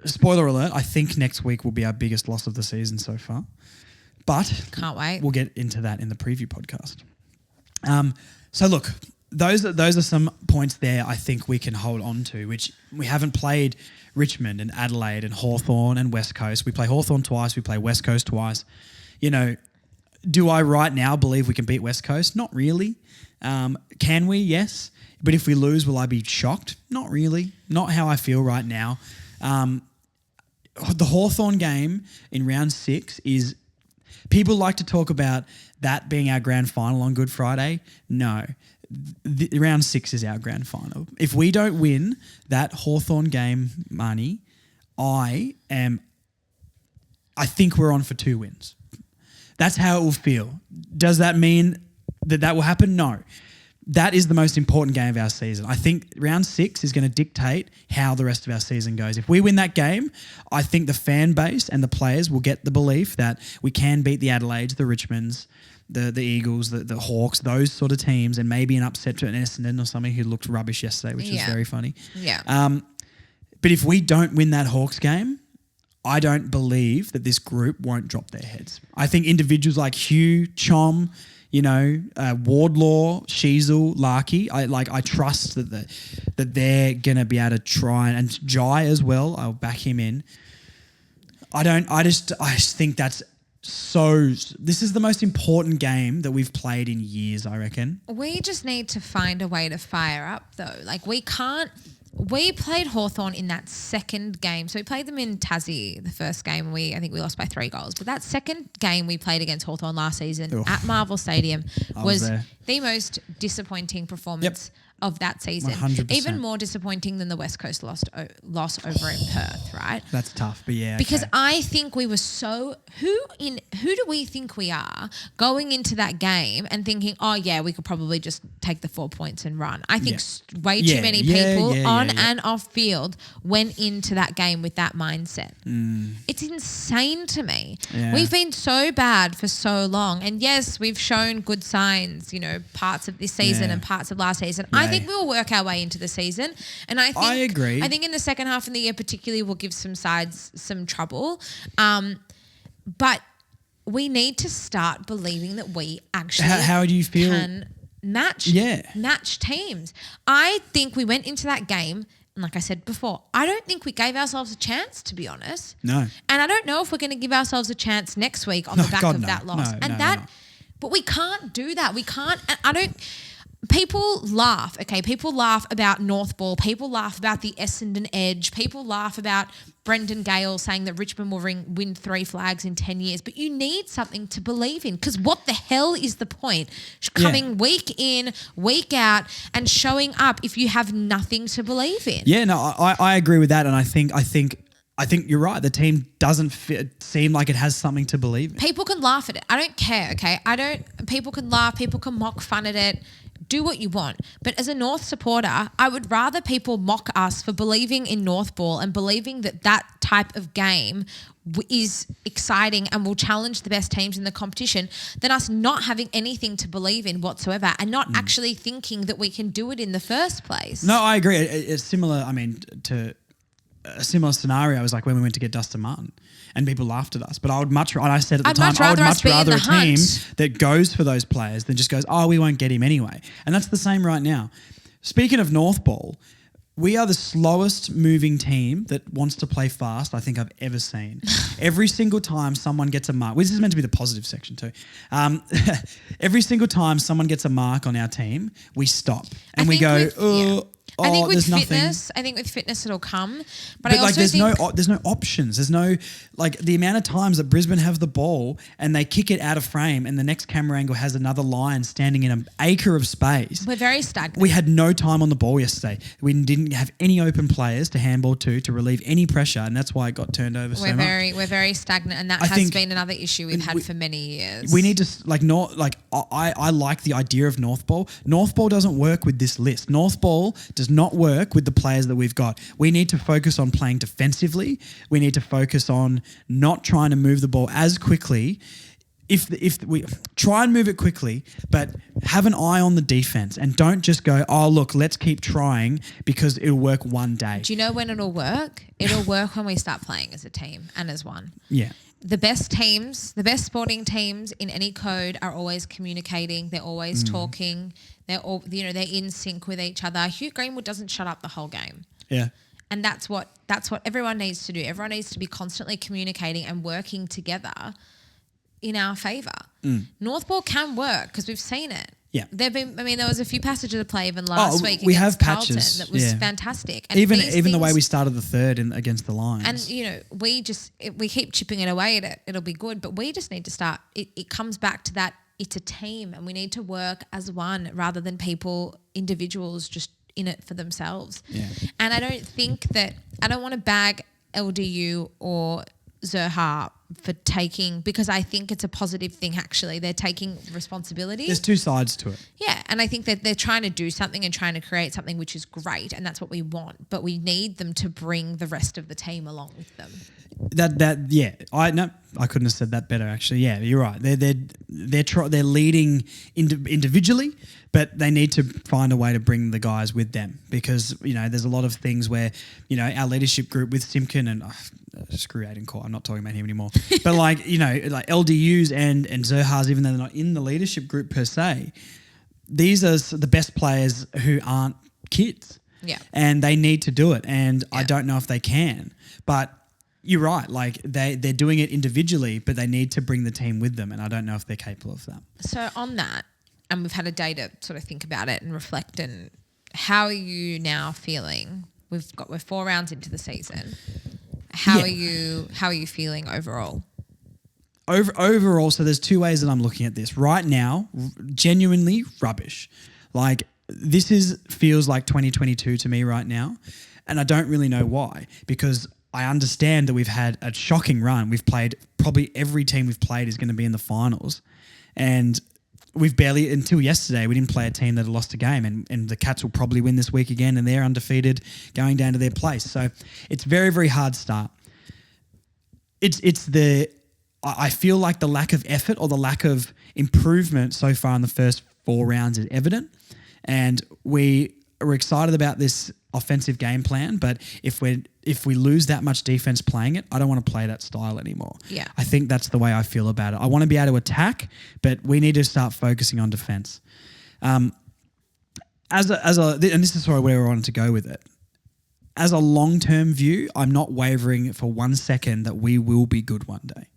Spoiler alert, I think next week will be our biggest loss of the season so far. But can't wait. We'll get into that in the preview podcast. So look, those are some points there I think we can hold on to, which we haven't played Richmond and Adelaide and Hawthorne and West Coast. We play Hawthorne twice, we play West Coast twice. You know, do I right now believe we can beat West Coast? Not really. Can we? Yes. But if we lose, will I be shocked? Not really. Not how I feel right now. The Hawthorne game in round 6 is, people like to talk about that being our grand final on Good Friday. No, round 6 is our grand final. If we don't win that Hawthorne game, Marnie, I think we're on for 2 wins. That's how it will feel. Does that mean that will happen? No. That is the most important game of our season. I think round 6 is going to dictate how the rest of our season goes. If we win that game, I think the fan base and the players will get the belief that we can beat the Adelaides, the Richmonds, the Eagles, the Hawks, those sort of teams, and maybe an upset to an Essendon or something who looked rubbish yesterday, which was very funny. Yeah. But if we don't win that Hawks game, I don't believe that this group won't drop their heads. I think individuals like Hugh, Chom, Wardlaw, Sheasel, Larkey, I trust that they're gonna be able to try, and Jai as well. I'll back him in. I just think that's so. This is the most important game that we've played in years, I reckon. We just need to find a way to fire up, though. Like we played Hawthorne in that second game. So we played them in Tassie the first game. I think we lost by 3 goals. But that second game we played against Hawthorne last season at Marvel Stadium was the most disappointing performance of that season. 100%. Even more disappointing than the West Coast loss over in Perth, right? That's tough, but yeah. Because I think we were who do we think we are going into that game and thinking, oh yeah, we could probably just take the 4 points and run. I think way too many people on and off field went into that game with that mindset. It's insane to me. Yeah. We've been so bad for so long, and yes, we've shown good signs, parts of this season and parts of last season. I think we'll work our way into the season, and I agree. I think in the second half of the year, particularly, we'll give some sides some trouble. But we need to start believing that we actually how do you feel? Can match teams. I think we went into that game, and like I said before, I don't think we gave ourselves a chance, to be honest. No. And I don't know if we're going to give ourselves a chance next week on the back of that loss. But we can't do that. We can't. people laugh, okay? People laugh about Northball. People laugh about the Essendon Edge. People laugh about Brendan Gale saying that Richmond will win 3 flags in 10 years. But you need something to believe in, because what the hell is the point coming week in, week out and showing up if you have nothing to believe in? Yeah, no, I agree with that, and I think you're right. The team doesn't seem like it has something to believe in. People can laugh at it. I don't care, okay? People can laugh. People can mock fun at it. Do what you want. But as a North supporter, I would rather people mock us for believing in Northball and believing that type of game is exciting and will challenge the best teams in the competition than us not having anything to believe in whatsoever and not actually thinking that we can do it in the first place. No, I agree. It's similar, to a similar scenario was like when we went to get Dustin Martin and people laughed at us. But I would much rather a team that goes for those players than just goes, oh, we won't get him anyway. And that's the same right now. Speaking of Northball, we are the slowest moving team that wants to play fast I think I've ever seen. Every single time someone gets a mark, this is meant to be the positive section too. Every single time someone gets a mark on our team, we stop and we go, I think with fitness it'll come, but I like also there's no options. There's no the amount of times that Brisbane have the ball and they kick it out of frame, and the next camera angle has another lion standing in an acre of space. We're very stagnant. We had no time on the ball yesterday. We didn't have any open players to handball to relieve any pressure, and that's why it got turned over so much. We're very stagnant, and that has been another issue we've had for many years. We need to I like the idea of Northball. Northball doesn't work with this list. Northball does not work with the players that we've got. We need to focus on playing defensively. We need to focus on not trying to move the ball as quickly. If we try and move it quickly, but have an eye on the defense and don't just go, oh, look, let's keep trying because it'll work one day. Do you know when it'll work? It'll work when we start playing as a team and as one. Yeah. The best teams, the best sporting teams in any code are always communicating. They're always talking. They're all, they're in sync with each other. Hugh Greenwood doesn't shut up the whole game. Yeah. And that's what everyone needs to do. Everyone needs to be constantly communicating and working together in our favour. Northball can work because we've seen it. Yeah. There was a few passages of play even last week we against have Carlton patches. that was fantastic. And even the way we started the third against the Lions. And, we keep chipping it away at it. It'll be good. But we just need to start. It comes back to that. It's a team and we need to work as one rather than individuals just in it for themselves. Yeah. And I don't want to bag LDU or Zerha for because I think it's a positive thing actually. They're taking responsibility. There's two sides to it. Yeah, and I think that they're trying to do something and trying to create something which is great, and that's what we want. But we need them to bring the rest of the team along with them. I couldn't have said that better actually. Yeah, you're right. They're leading individually, but they need to find a way to bring the guys with them because there's a lot of things where our leadership group with Simpkin and screw Aiden Corr, I'm not talking about him anymore. But like LDUs and Zerhas, even though they're not in the leadership group per se, these are the best players who aren't kids. Yeah, and they need to do it, and I don't know if they can, but. You're right. Like they're doing it individually, but they need to bring the team with them, and I don't know if they're capable of that. So on that, and we've had a day to sort of think about it and reflect. And how are you now feeling? We're 4 rounds into the season. How are you feeling overall? Overall, so there's 2 ways that I'm looking at this. Right now, genuinely rubbish. Like this feels like 2022 to me right now, and I don't really know why because. I understand that we've had a shocking run. We've played probably every team we've played is going to be in the finals. And we've barely, until yesterday, we didn't play a team that had lost a game. And the Cats will probably win this week again and they're undefeated going down to their place. So it's very, very hard start. I feel like the lack of effort or the lack of improvement so far in the first 4 rounds is evident. And we're excited about this offensive game plan, but if we lose that much defense playing it, I don't want to play that style anymore. Yeah. I think that's the way I feel about it. I want to be able to attack, but we need to start focusing on defense. And this is where we wanted to go with it. As a long-term view, I'm not wavering for 1 second that we will be good one day.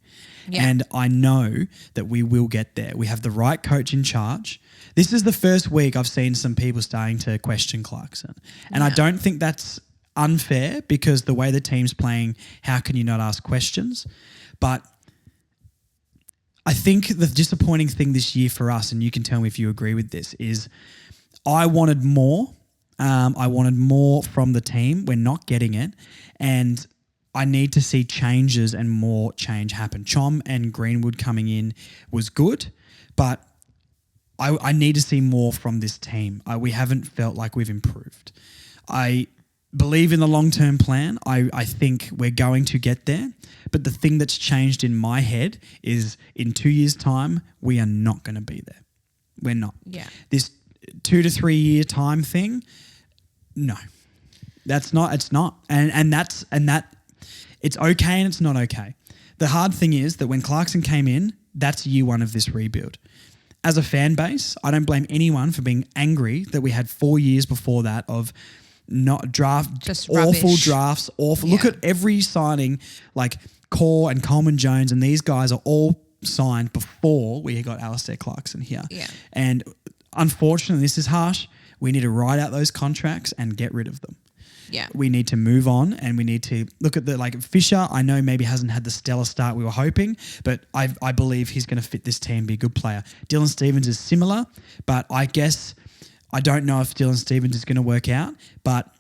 Yeah. And I know that we will get there. We have the right coach in charge. This is the first week I've seen some people starting to question Clarkson. And I don't think that's unfair because the way the team's playing, how can you not ask questions? But I think the disappointing thing this year for us, and you can tell me if you agree with this, is I wanted more. I wanted more from the team. We're not getting it. And I need to see changes and more change happen. Chom and Greenwood coming in was good, but I need to see more from this team. We haven't felt like we've improved. I believe in the long-term plan. I think we're going to get there. But the thing that's changed in my head is in 2 years' time, we are not going to be there. We're not. Yeah. This 2 to 3 year time thing, no. It's not. And that it's okay and it's not okay. The hard thing is that when Clarkson came in, that's year one of this rebuild. As a fan base, I don't blame anyone for being angry that we had 4 years before that of not draft, just awful rubbish. Drafts, awful. Yeah. Look at every signing like Corr and Coleman Jones, and these guys are all signed before we got Alistair Clarkson here. Yeah. And unfortunately, this is harsh. We need to write out those contracts and get rid of them. Yeah. We need to move on and we need to look at Fisher. I know maybe hasn't had the stellar start we were hoping, but I believe he's going to fit this team, be a good player. Dylan Stephens is similar, but I guess I don't know if Dylan Stephens is going to work out, but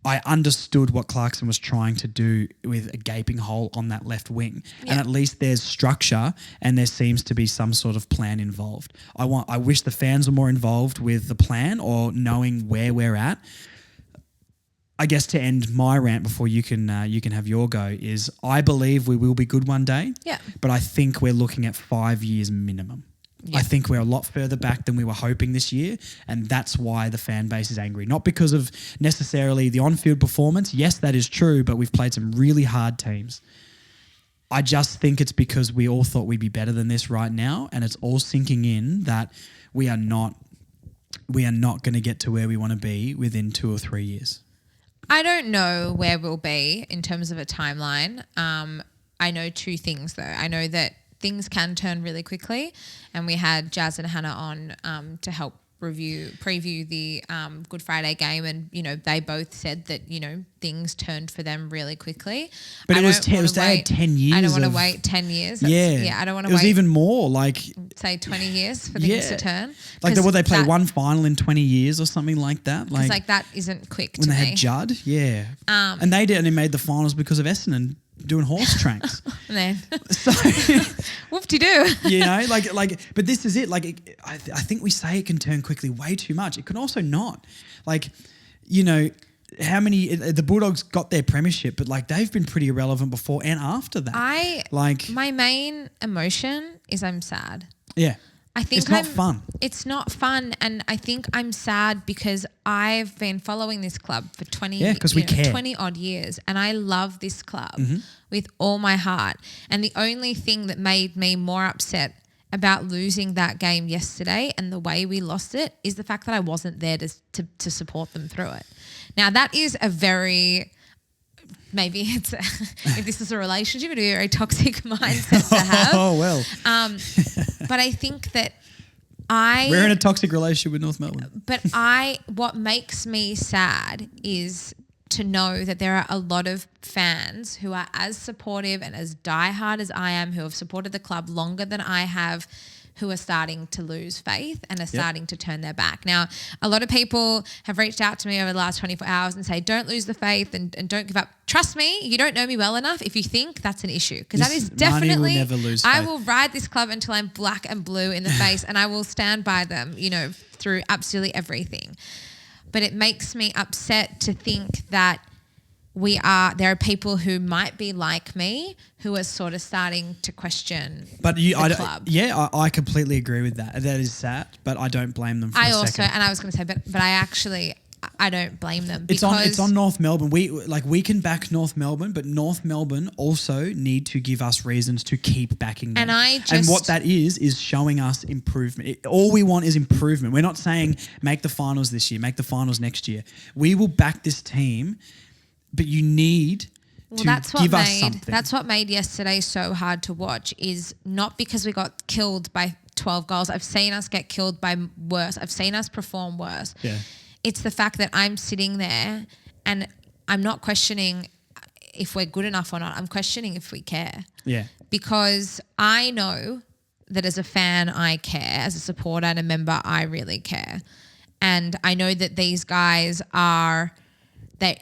I understood what Clarkson was trying to do with a gaping hole on that left wing. Yeah. And at least there's structure and there seems to be some sort of plan involved. I wish the fans were more involved with the plan or knowing where we're at. I guess to end my rant before you can have your go is I believe we will be good one day. Yeah. But I think we're looking at 5 years minimum. Yeah. I think we're a lot further back than we were hoping this year, and that's why the fan base is angry. Not because of necessarily the on-field performance. Yes, that is true, but we've played some really hard teams. I just think it's because we all thought we'd be better than this right now, and it's all sinking in that we are not going to get to where we want to be within 2 or 3 years. I don't know where we'll be in terms of a timeline. I know two things though. I know that things can turn really quickly, and we had Jazz and Hannah on to help preview the Good Friday game, and they both said that things turned for them really quickly. But they had 10 years. I don't want to wait 10 years. I don't want to wait. It was even more say 20 years for things to turn. Like they play one final in 20 years or something like that. Like that isn't quick when to me. When they had Judd, and they only made the finals because of Essendon doing horse tranks. And then so whoop-de-doo. But this is it. I think we say it can turn quickly way too much. It can also not. How many the Bulldogs got their premiership, but they've been pretty irrelevant before and after that. My main emotion is I'm sad. Yeah. I think it's not fun. It's not fun, and I think I'm sad because I've been following this club for 20 odd years, and I love this club with all my heart. And the only thing that made me more upset about losing that game yesterday and the way we lost it is the fact that I wasn't there to support them through it. Now that is a very maybe it's if this is a relationship, it'd be a very toxic mindset to have. Oh well. But I think that we're in a toxic relationship with North Melbourne. But what makes me sad is to know that there are a lot of fans who are as supportive and as diehard as I am, who have supported the club longer than I have, who are starting to lose faith and are starting to turn their back. Now, a lot of people have reached out to me over the last 24 hours and say, don't lose the faith and don't give up. Trust me, you don't know me well enough if you think that's an issue, because that is definitely, will never lose faith. I will ride this club until I'm black and blue in the face and I will stand by them, through absolutely everything. But it makes me upset to think that there are people who might be like me who are sort of starting to question the club. I completely agree with that. That is sad, but I don't blame them for a second. And I was going to say, but I don't blame them because it's on North Melbourne. We can back North Melbourne, but North Melbourne also need to give us reasons to keep backing them. And what that is showing us improvement. All we want is improvement. We're not saying make the finals this year, make the finals next year. We will back this team. But you need to give us something. That's what made yesterday so hard to watch, is not because we got killed by 12 goals. I've seen us get killed by worse. I've seen us perform worse. Yeah. It's the fact that I'm sitting there and I'm not questioning if we're good enough or not. I'm questioning if we care. Yeah. Because I know that as a fan, I care. As a supporter and a member, I really care. And I know that these guys are, they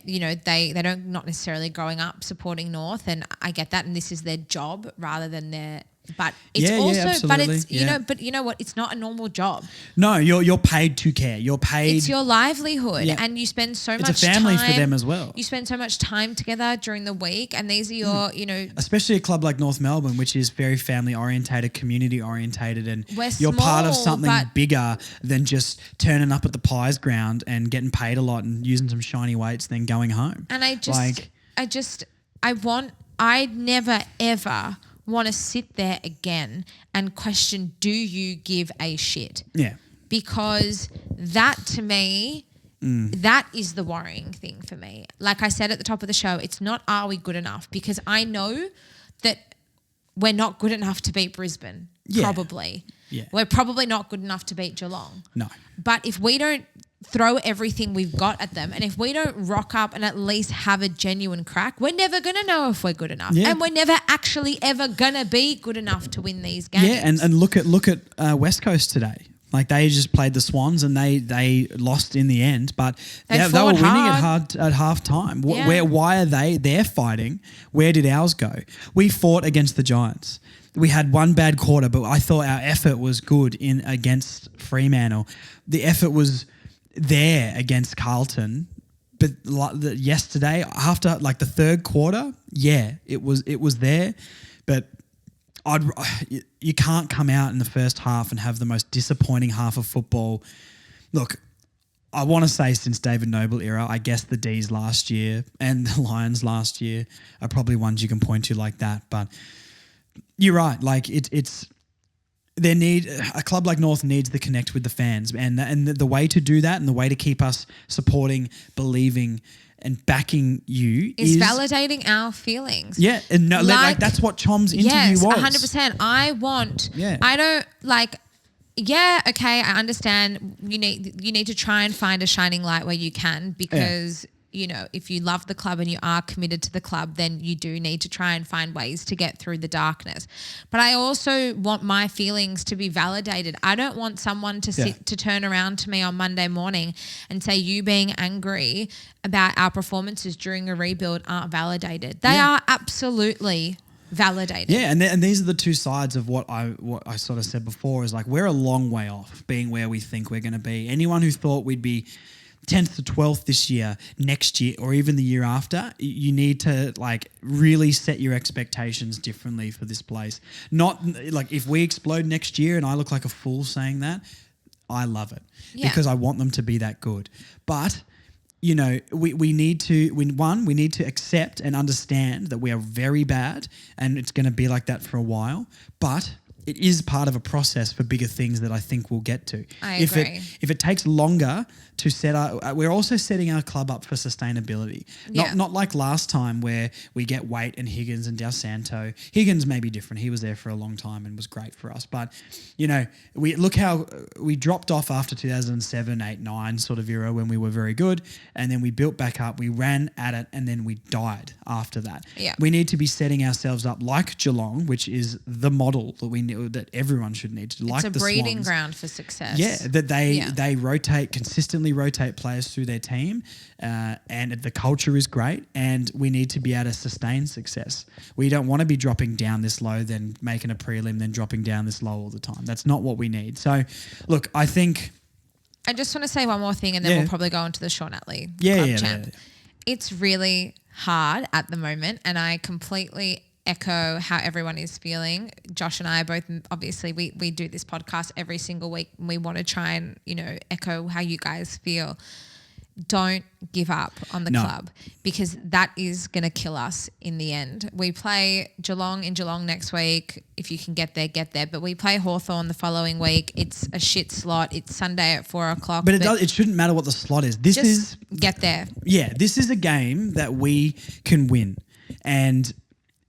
don't not necessarily growing up supporting North, and I get that, and this is their job rather than their. But it's but you know what? It's not a normal job. No, you're paid to care. You're paid. It's your livelihood, and you spend so much time. It's a family for them as well. You spend so much time together during the week, and these are your, especially a club like North Melbourne, which is very family orientated, community orientated, and you're part of something bigger than just turning up at the Pies ground and getting paid a lot and using some shiny weights, then going home. And I never ever want to sit there again and question, do you give a shit? Yeah. Because that to me, that is the worrying thing for me. Like I said at the top of the show, it's not are we good enough, because I know that we're not good enough to beat Brisbane, probably. Yeah. We're probably not good enough to beat Geelong. No. But if we don't throw everything we've got at them, and if we don't rock up and at least have a genuine crack, we're never going to know if we're good enough. Yeah. And we're never actually ever going to be good enough to win these games. Yeah, and look at West Coast today. Like they just played the Swans and they lost in the end, but they were winning at half time. Why are they're fighting? Where did ours go? We fought against the Giants. We had one bad quarter, but I thought our effort was good against Fremantle. The effort was there against Carlton, but yesterday after like the third quarter, it was there, but you can't come out in the first half and have the most disappointing half of football. Look, I want to say since David Noble era, I guess the D's last year and the Lions last year are probably ones you can point to like that, but you're right. Like a club like North needs to connect with the fans, and the way to do that and the way to keep us supporting, believing, and backing you is validating our feelings. Yeah, and that's what Chom's interview was. 100%. I don't like. Yeah, okay, I understand. You need to try and find a shining light where you can, because. If you love the club and you are committed to the club, then you do need to try and find ways to get through the darkness. But I also want my feelings to be validated. I don't want someone to turn around to me on Monday morning and say you being angry about our performances during a rebuild aren't validated. They are absolutely validated. Yeah, and these are the two sides of what I sort of said before, is like we're a long way off being where we think we're going to be. Anyone who thought we'd be 10th to 12th this year, next year, or even the year after, you need to like really set your expectations differently for this place. Not like if we explode next year and I look like a fool saying that, I love it because I want them to be that good. But we need to accept and understand that we are very bad and it's going to be like that for a while. But it is part of a process for bigger things that I think we'll get to. I agree. If it takes longer to set up, we're also setting our club up for sustainability. Not like last time where we get Waite and Higgins and Del Santo. Higgins may be different. He was there for a long time and was great for us. But, we look how we dropped off after 2007, 8, 9 sort of era when we were very good. And then we built back up. We ran at it and then we died after that. Yeah. We need to be setting ourselves up like Geelong, which is the model that everyone should need to, like the Swans. It's a breeding ground for success. Yeah, that they consistently rotate players through their team, and the culture is great, and we need to be able to sustain success. We don't want to be dropping down this low, then making a prelim, then dropping down this low all the time. That's not what we need. So, look, I think... I just want to say one more thing and then we'll probably go into the Sean Atley club champ. Yeah. It's really hard at the moment, and I completely echo how everyone is feeling. Josh and I are both, obviously, we do this podcast every single week, and we want to try and, echo how you guys feel. Don't give up on the club, because that is going to kill us in the end. We play Geelong in Geelong next week. If you can get there, get there. But we play Hawthorne the following week. It's a shit slot. It's Sunday at 4:00. But it shouldn't matter what the slot is. Get there. Yeah, this is a game that we can win. And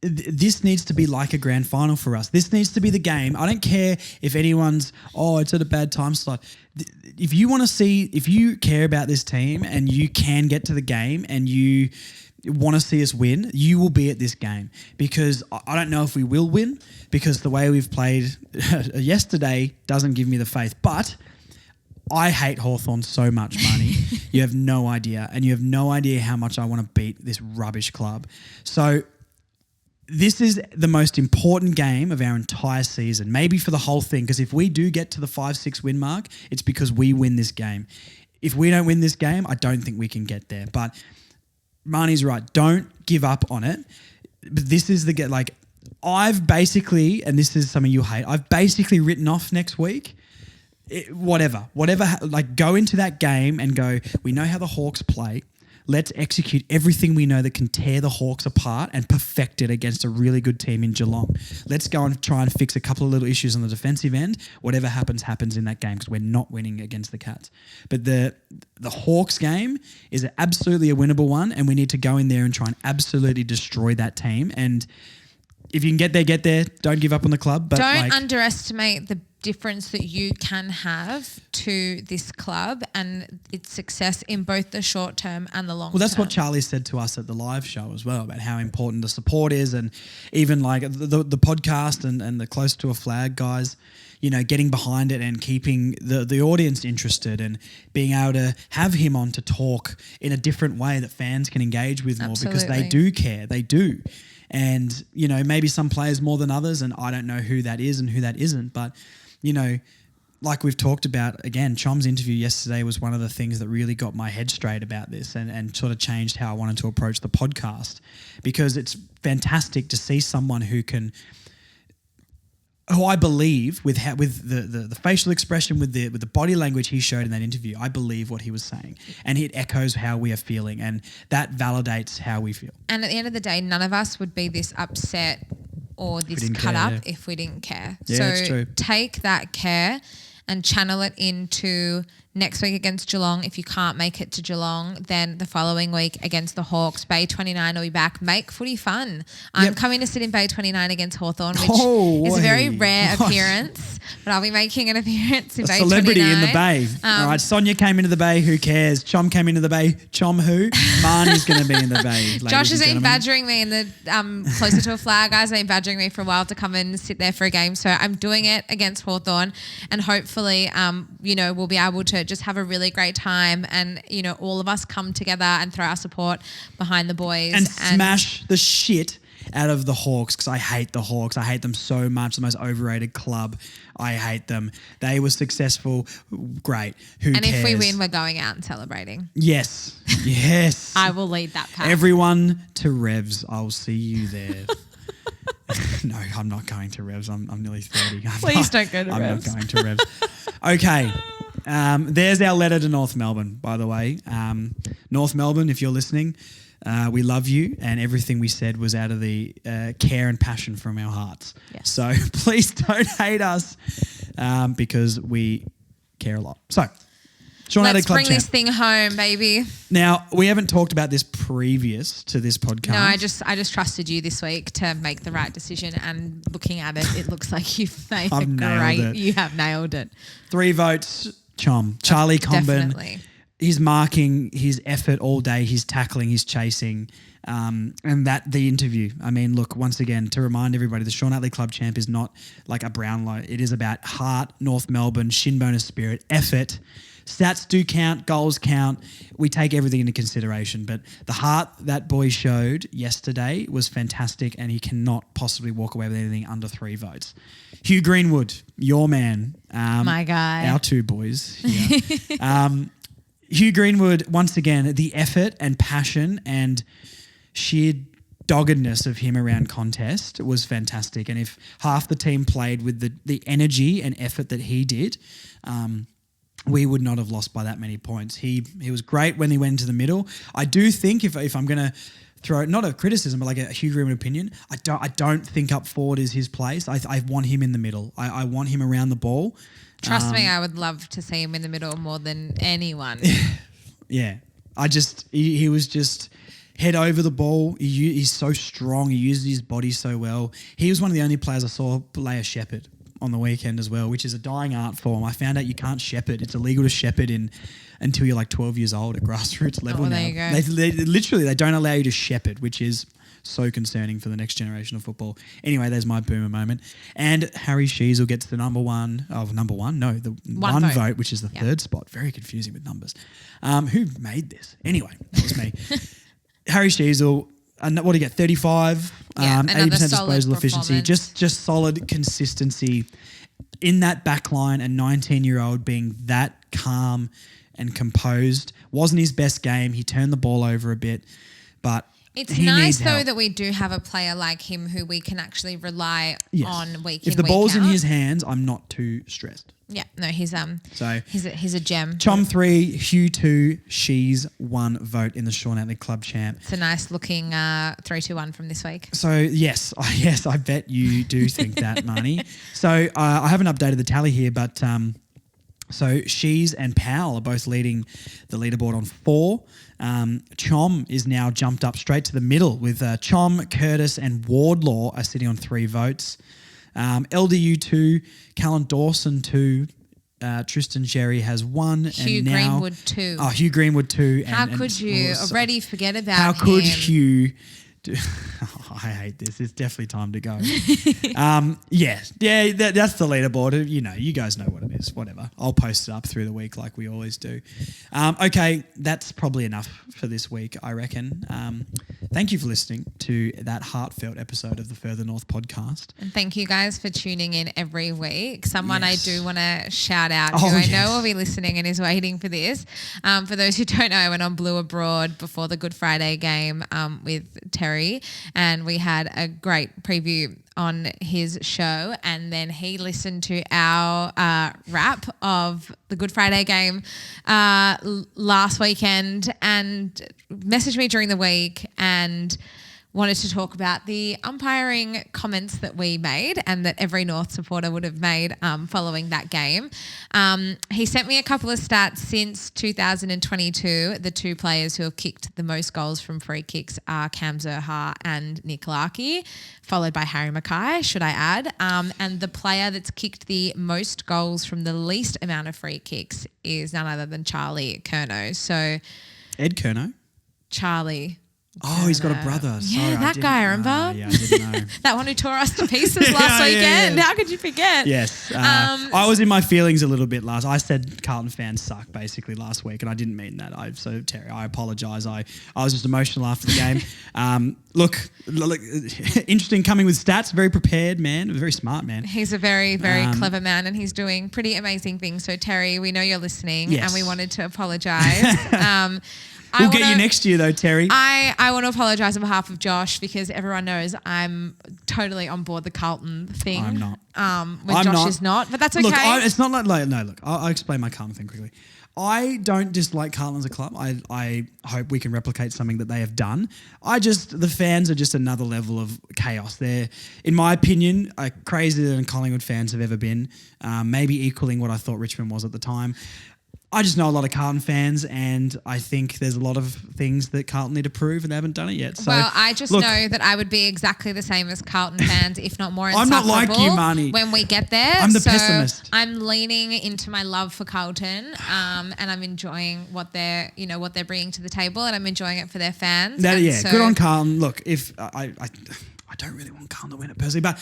this needs to be like a grand final for us. This needs to be the game. I don't care if anyone's, it's at a bad time slot. If you care about this team and you can get to the game and you want to see us win, you will be at this game, because I don't know if we will win, because the way we've played yesterday doesn't give me the faith. But I hate Hawthorne so much, Marnie. You have no idea. And you have no idea how much I want to beat this rubbish club. So this is the most important game of our entire season, maybe for the whole thing, because if we do get to the 5-6 win mark, it's because we win this game. If we don't win this game, I don't think we can get there. But Marnie's right. Don't give up on it. But this is I've basically, and this is something you'll hate, I've basically written off next week. Whatever, go into that game and go, we know how the Hawks play. Let's execute everything we know that can tear the Hawks apart and perfect it against a really good team in Geelong. Let's go and try and fix a couple of little issues on the defensive end. Whatever happens in that game, because we're not winning against the Cats. But the Hawks game is absolutely a winnable one, and we need to go in there and try and absolutely destroy that team. And if you can get there, get there. Don't give up on the club. But don't underestimate the difference that you can have to this club and its success in both the short term and the long term. Well, that's what Charlie said to us at the live show as well, about how important the support is, and even the podcast and the Close to a Flag guys, getting behind it and keeping the audience interested and being able to have him on to talk in a different way that fans can engage with more. Because they do care. They do. And, maybe some players more than others, and I don't know who that is and who that isn't, but like we've talked about, again, Chom's interview yesterday was one of the things that really got my head straight about this and sort of changed how I wanted to approach the podcast, because it's fantastic to see someone who I believe with the facial expression, with the body language he showed in that interview, I believe what he was saying, and it echoes how we are feeling, and that validates how we feel. And at the end of the day, none of us would be this upset or this cut up if we didn't care. Yeah, so it's true. Take that care and channel it into next week against Geelong. If you can't make it to Geelong, then the following week against the Hawks. Bay 29 will be back. Make footy fun. I'm coming to sit in Bay 29 against Hawthorne, which is a very rare appearance, but I'll be making an appearance in Bay 29. A celebrity in the Bay. All right, Sonia came into the Bay. Who cares? Chom came into the Bay. Chom who? Marnie's going to be in the Bay. Josh has been badgering me in the Closer to a Flag guys. They've been badgering me for a while to come and sit there for a game. So I'm doing it against Hawthorne, and hopefully, we'll be able to just have a really great time, and all of us come together and throw our support behind the boys and smash the shit out of the Hawks, because I hate the Hawks. I hate them so much. The most overrated club. I hate them. They were successful. Great. Who cares? And if we win, we're going out and celebrating. Yes. Yes. I will lead that pack. Everyone to Revs. I'll see you there. No, I'm not going to Revs. I'm nearly 30. Please don't go to Revs. I'm not going to Revs. Okay. There's our letter to North Melbourne, by the way. North Melbourne, if you're listening, we love you, and everything we said was out of the care and passion from our hearts. Yes. So please don't hate us, because we care a lot. So, Sean Let's Club bring champ. this thing home, baby. Now, we haven't talked about this previous to this podcast. No, I just trusted you this week to make the right decision, and looking at it, it looks like you've made I've nailed it. You have nailed it. 3 votes, Chom. Charlie Comben. Definitely. He's marking his effort all day. He's tackling, he's chasing. And the interview. I mean, look, once again, to remind everybody, the Sean Atley Club champ is not like a Brownlow. It is about heart, North Melbourne, shinbone of spirit, effort. Stats do count, goals count. We take everything into consideration. But the heart that boy showed yesterday was fantastic, and he cannot possibly walk away with anything under 3 votes. Hugh Greenwood, your man. My guy. Our 2 boys here. Hugh Greenwood, once again, the effort and passion and sheer doggedness of him around contest was fantastic. And if half the team played with the energy and effort that he did, we would not have lost by that many points. He was great when he went into the middle. I do think if I'm going to throw not a criticism, but like a Hugh Greenwood opinion, I don't think up forward is his place. I want him in the middle. I want him around the ball. Trust me, I would love to see him in the middle more than anyone. Yeah. He head over the ball. He's so strong. He uses his body so well. He was one of the only players I saw play a shepherd on the weekend as well, which is a dying art form. I found out you can't shepherd. It's illegal to shepherd until you're like 12 years old at grassroots level now. There you go. They literally, they don't allow you to shepherd, which is so concerning for the next generation of football. Anyway, there's my boomer moment. And Harry Sheasel gets the number one. No, the one vote, which is the third spot. Very confusing with numbers. Who made this? Anyway, that was me. Harry Sheasel, what do you get? 35, 80% disposal efficiency. Just solid consistency in that back line. A 19-year-old being that calm and composed. Wasn't his best game. He turned the ball over a bit, but it's nice though that we do have a player like him who we can actually rely on week in, If the week ball's out. in his hands, I'm not too stressed. Yeah, no, he's a gem. Chom 3, Hugh 2, She's 1 vote in the Sean Atley Club Champ. It's a nice looking 3-2-1 from this week. So yes, I bet you do think that, Marnie. So I haven't updated the tally here, but so She's and Powell are both leading the leaderboard on 4. Chom is now jumped up straight to the middle with Chom, Curtis and Wardlaw are sitting on 3 votes. LDU 2, Callan Dawson 2, Tristan Sherry has 1. Hugh Greenwood 2. Oh, Hugh Greenwood 2. How could you already forget about him? How could Hugh... I hate this. It's definitely time to go. That's the leaderboard. You guys know what it is. Whatever. I'll post it up through the week like we always do. Okay, that's probably enough for this week, I reckon. Thank you for listening to that heartfelt episode of the Further North podcast. And thank you guys for tuning in every week. Someone I do want to shout out who I know will be listening and is waiting for this. For those who don't know, I went on Blue Abroad before the Good Friday game with Terry, and we had a great preview on his show, and then he listened to our wrap of the Good Friday game last weekend and messaged me during the week and wanted to talk about the umpiring comments that we made and that every North supporter would have made following that game. He sent me a couple of stats since 2022. The 2 players who have kicked the most goals from free kicks are Cam Zurhaar and Nick Larkey, followed by Harry Mackay, should I add. And the player that's kicked the most goals from the least amount of free kicks is none other than Charlie Curnow. So Ed Curnow? Charlie. Oh, he's got a brother. Sorry, that guy, remember? Yeah, I didn't know. That one who tore us to pieces last weekend. Yeah. How could you forget? Yes. I was in my feelings a little bit last. I said Carlton fans suck basically last week, and I didn't mean that. So, Terry, I apologise. I was just emotional after the game. Look, interesting coming with stats. Very prepared man. Very smart man. He's a very, very clever man, and he's doing pretty amazing things. So, Terry, we know you're listening, and we wanted to apologise. We'll get you next year though, Terry. I want to apologise on behalf of Josh because everyone knows I'm totally on board the Carlton thing. I'm not. Josh is not, but that's okay. Look, it's not like no. Look, I'll explain my Carlton thing quickly. I don't dislike Carlton as a club. I hope we can replicate something that they have done. The fans are just another level of chaos. They're, in my opinion, crazier than Collingwood fans have ever been. Maybe equaling what I thought Richmond was at the time. I just know a lot of Carlton fans, and I think there's a lot of things that Carlton need to prove, and they haven't done it yet. So, I just know that I would be exactly the same as Carlton fans, if not more insufferable. I'm not like you, Marnie. When we get there. I'm the pessimist. I'm leaning into my love for Carlton, and I'm enjoying what they're bringing to the table, and I'm enjoying it for their fans. Good on Carlton. Look, if I don't really want Carlton to win it personally, but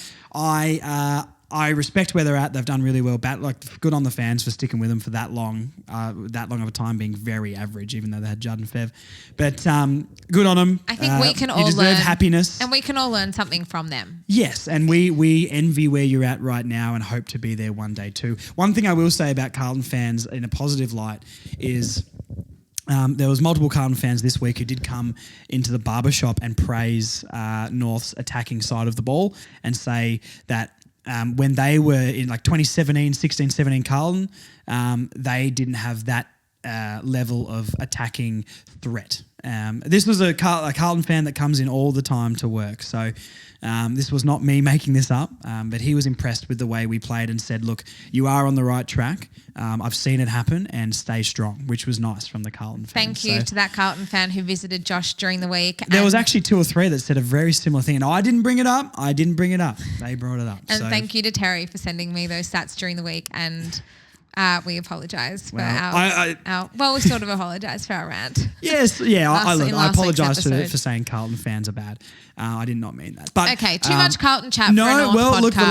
I respect where they're at. They've done really well. Good on the fans for sticking with them for that long of a time, being very average, even though they had Judd and Fev. But good on them. I think we can all deserve happiness, and we can all learn something from them. Yes, and we envy where you're at right now and hope to be there one day too. One thing I will say about Carlton fans in a positive light is. There was multiple Carlton fans this week who did come into the barbershop and praise North's attacking side of the ball and say that when they were in 2017, 16, 17 Carlton, they didn't have that level of attacking threat. This was a Carlton fan that comes in all the time to work. So this was not me making this up, but he was impressed with the way we played and said, look, you are on the right track. I've seen it happen and stay strong, which was nice from the Carlton fan. Thank you to that Carlton fan who visited Josh during the week. There was actually 2 or 3 that said a very similar thing. And I didn't bring it up. They brought it up. And thank you to Terry for sending me those stats during the week. And we apologise for our we sort of apologise for our rant. Yes, yeah, I apologise for saying Carlton fans are bad. I did not mean that. But okay, too much Carlton chat. No, for a North podcast. Look, the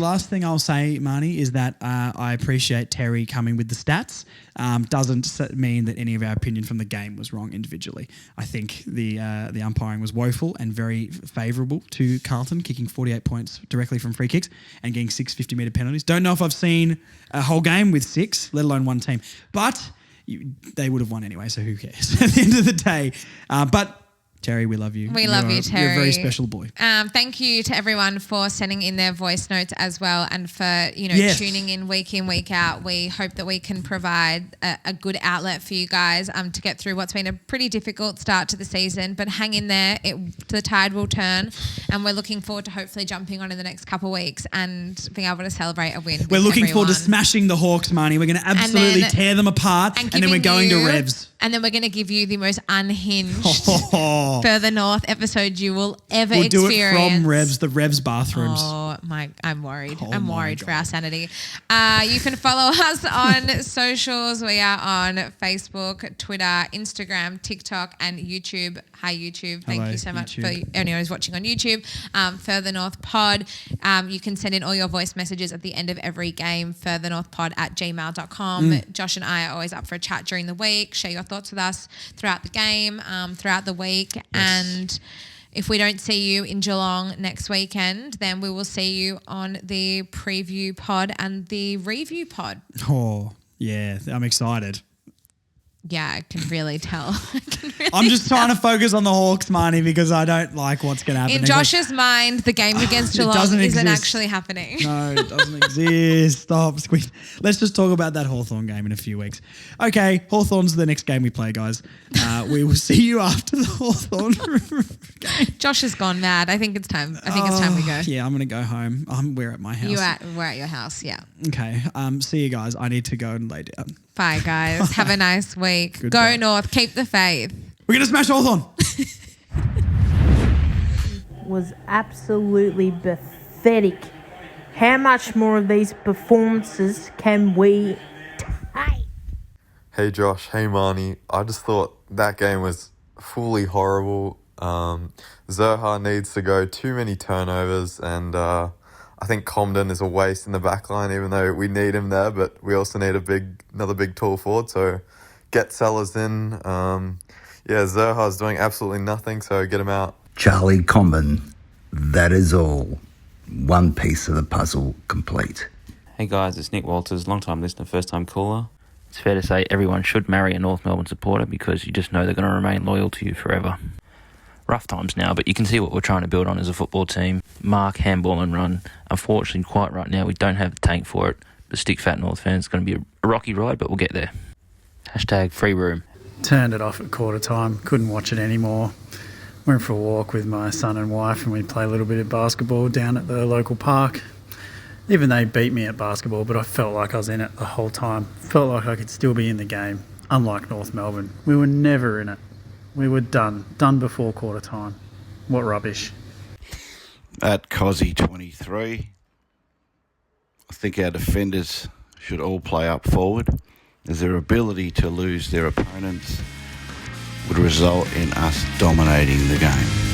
last thing I'll say, Marnie, is that I appreciate Terry coming with the stats. Doesn't mean that any of our opinion from the game was wrong individually. I think the umpiring was woeful and very favourable to Carlton, kicking 48 points directly from free kicks and getting 6 50-metre penalties. Don't know if I've seen a whole game with 6, let alone one team. But they would have won anyway, so who cares at the end of the day. But Terry, we love you. We love you, Terry. You're a very special boy. Thank you to everyone for sending in their voice notes as well, and for tuning in, week out. We hope that we can provide a good outlet for you guys to get through what's been a pretty difficult start to the season. But hang in there, the tide will turn, and we're looking forward to hopefully jumping on in the next couple of weeks and being able to celebrate a win. We're looking forward to smashing the Hawks, Marnie. We're going to absolutely tear them apart, and then we're going to Revs. And then we're going to give you the most unhinged Further North episode you will ever experience. We'll do it from Revs, the Revs bathrooms. Oh, I'm worried. I'm worried for our sanity. You can follow us on socials. We are on Facebook, Twitter, Instagram, TikTok, and YouTube. Hi, YouTube. Thank you so much for anyone who's watching on YouTube. Further North Pod. You can send in all your voice messages at the end of every game, furthernorthpod@gmail.com. Josh and I are always up for a chat during the week. Share your thoughts with us throughout the game, throughout the week. Yes. And if we don't see you in Geelong next weekend, then we will see you on the preview pod and the review pod. Oh, yeah. I'm excited. Yeah, I can really tell. I'm just trying to focus on the Hawks, Marnie, because I don't like what's going to happen. In Josh's mind, the game against Geelong isn't actually happening. No, it doesn't exist. Stop. Let's just talk about that Hawthorne game in a few weeks. Okay, Hawthorne's the next game we play, guys. We will see you after the Hawthorne game. Josh has gone mad. I think it's time. It's time we go. Yeah, I'm going to go home. We're at my house. We're at your house, yeah. Okay. See you guys. I need to go and lay down. Bye, guys. Have a nice week. Goodbye. Go North. Keep the faith. We're going to smash Hawthorne. Was absolutely pathetic. How much more of these performances can we take? Hey Josh, hey Marnie. I just thought that game was fully horrible. Zerha needs to go, too many turnovers, and I think Comden is a waste in the back line, even though we need him there, but we also need another big tall forward, so get Sellers in. Zerha's doing absolutely nothing, so get him out. Charlie Comben, that is all. One piece of the puzzle complete. Hey guys, it's Nick Walters, long-time listener, first-time caller. It's fair to say everyone should marry a North Melbourne supporter because you just know they're going to remain loyal to you forever. Rough times now, but you can see what we're trying to build on as a football team. Mark, handball and run. Unfortunately, quite right now, we don't have the tank for it. But stick fat North fans, it's going to be a rocky ride, but we'll get there. # free room. Turned it off at quarter time. Couldn't watch it anymore. Went for a walk with my son and wife and we play a little bit of basketball down at the local park. Even they beat me at basketball, but I felt like I was in it the whole time. Felt like I could still be in the game. Unlike North Melbourne, we were never in it. We were done before quarter time. What rubbish. At Cozzy 23, I think our defenders should all play up forward, as their ability to lose their opponents would result in us dominating the game.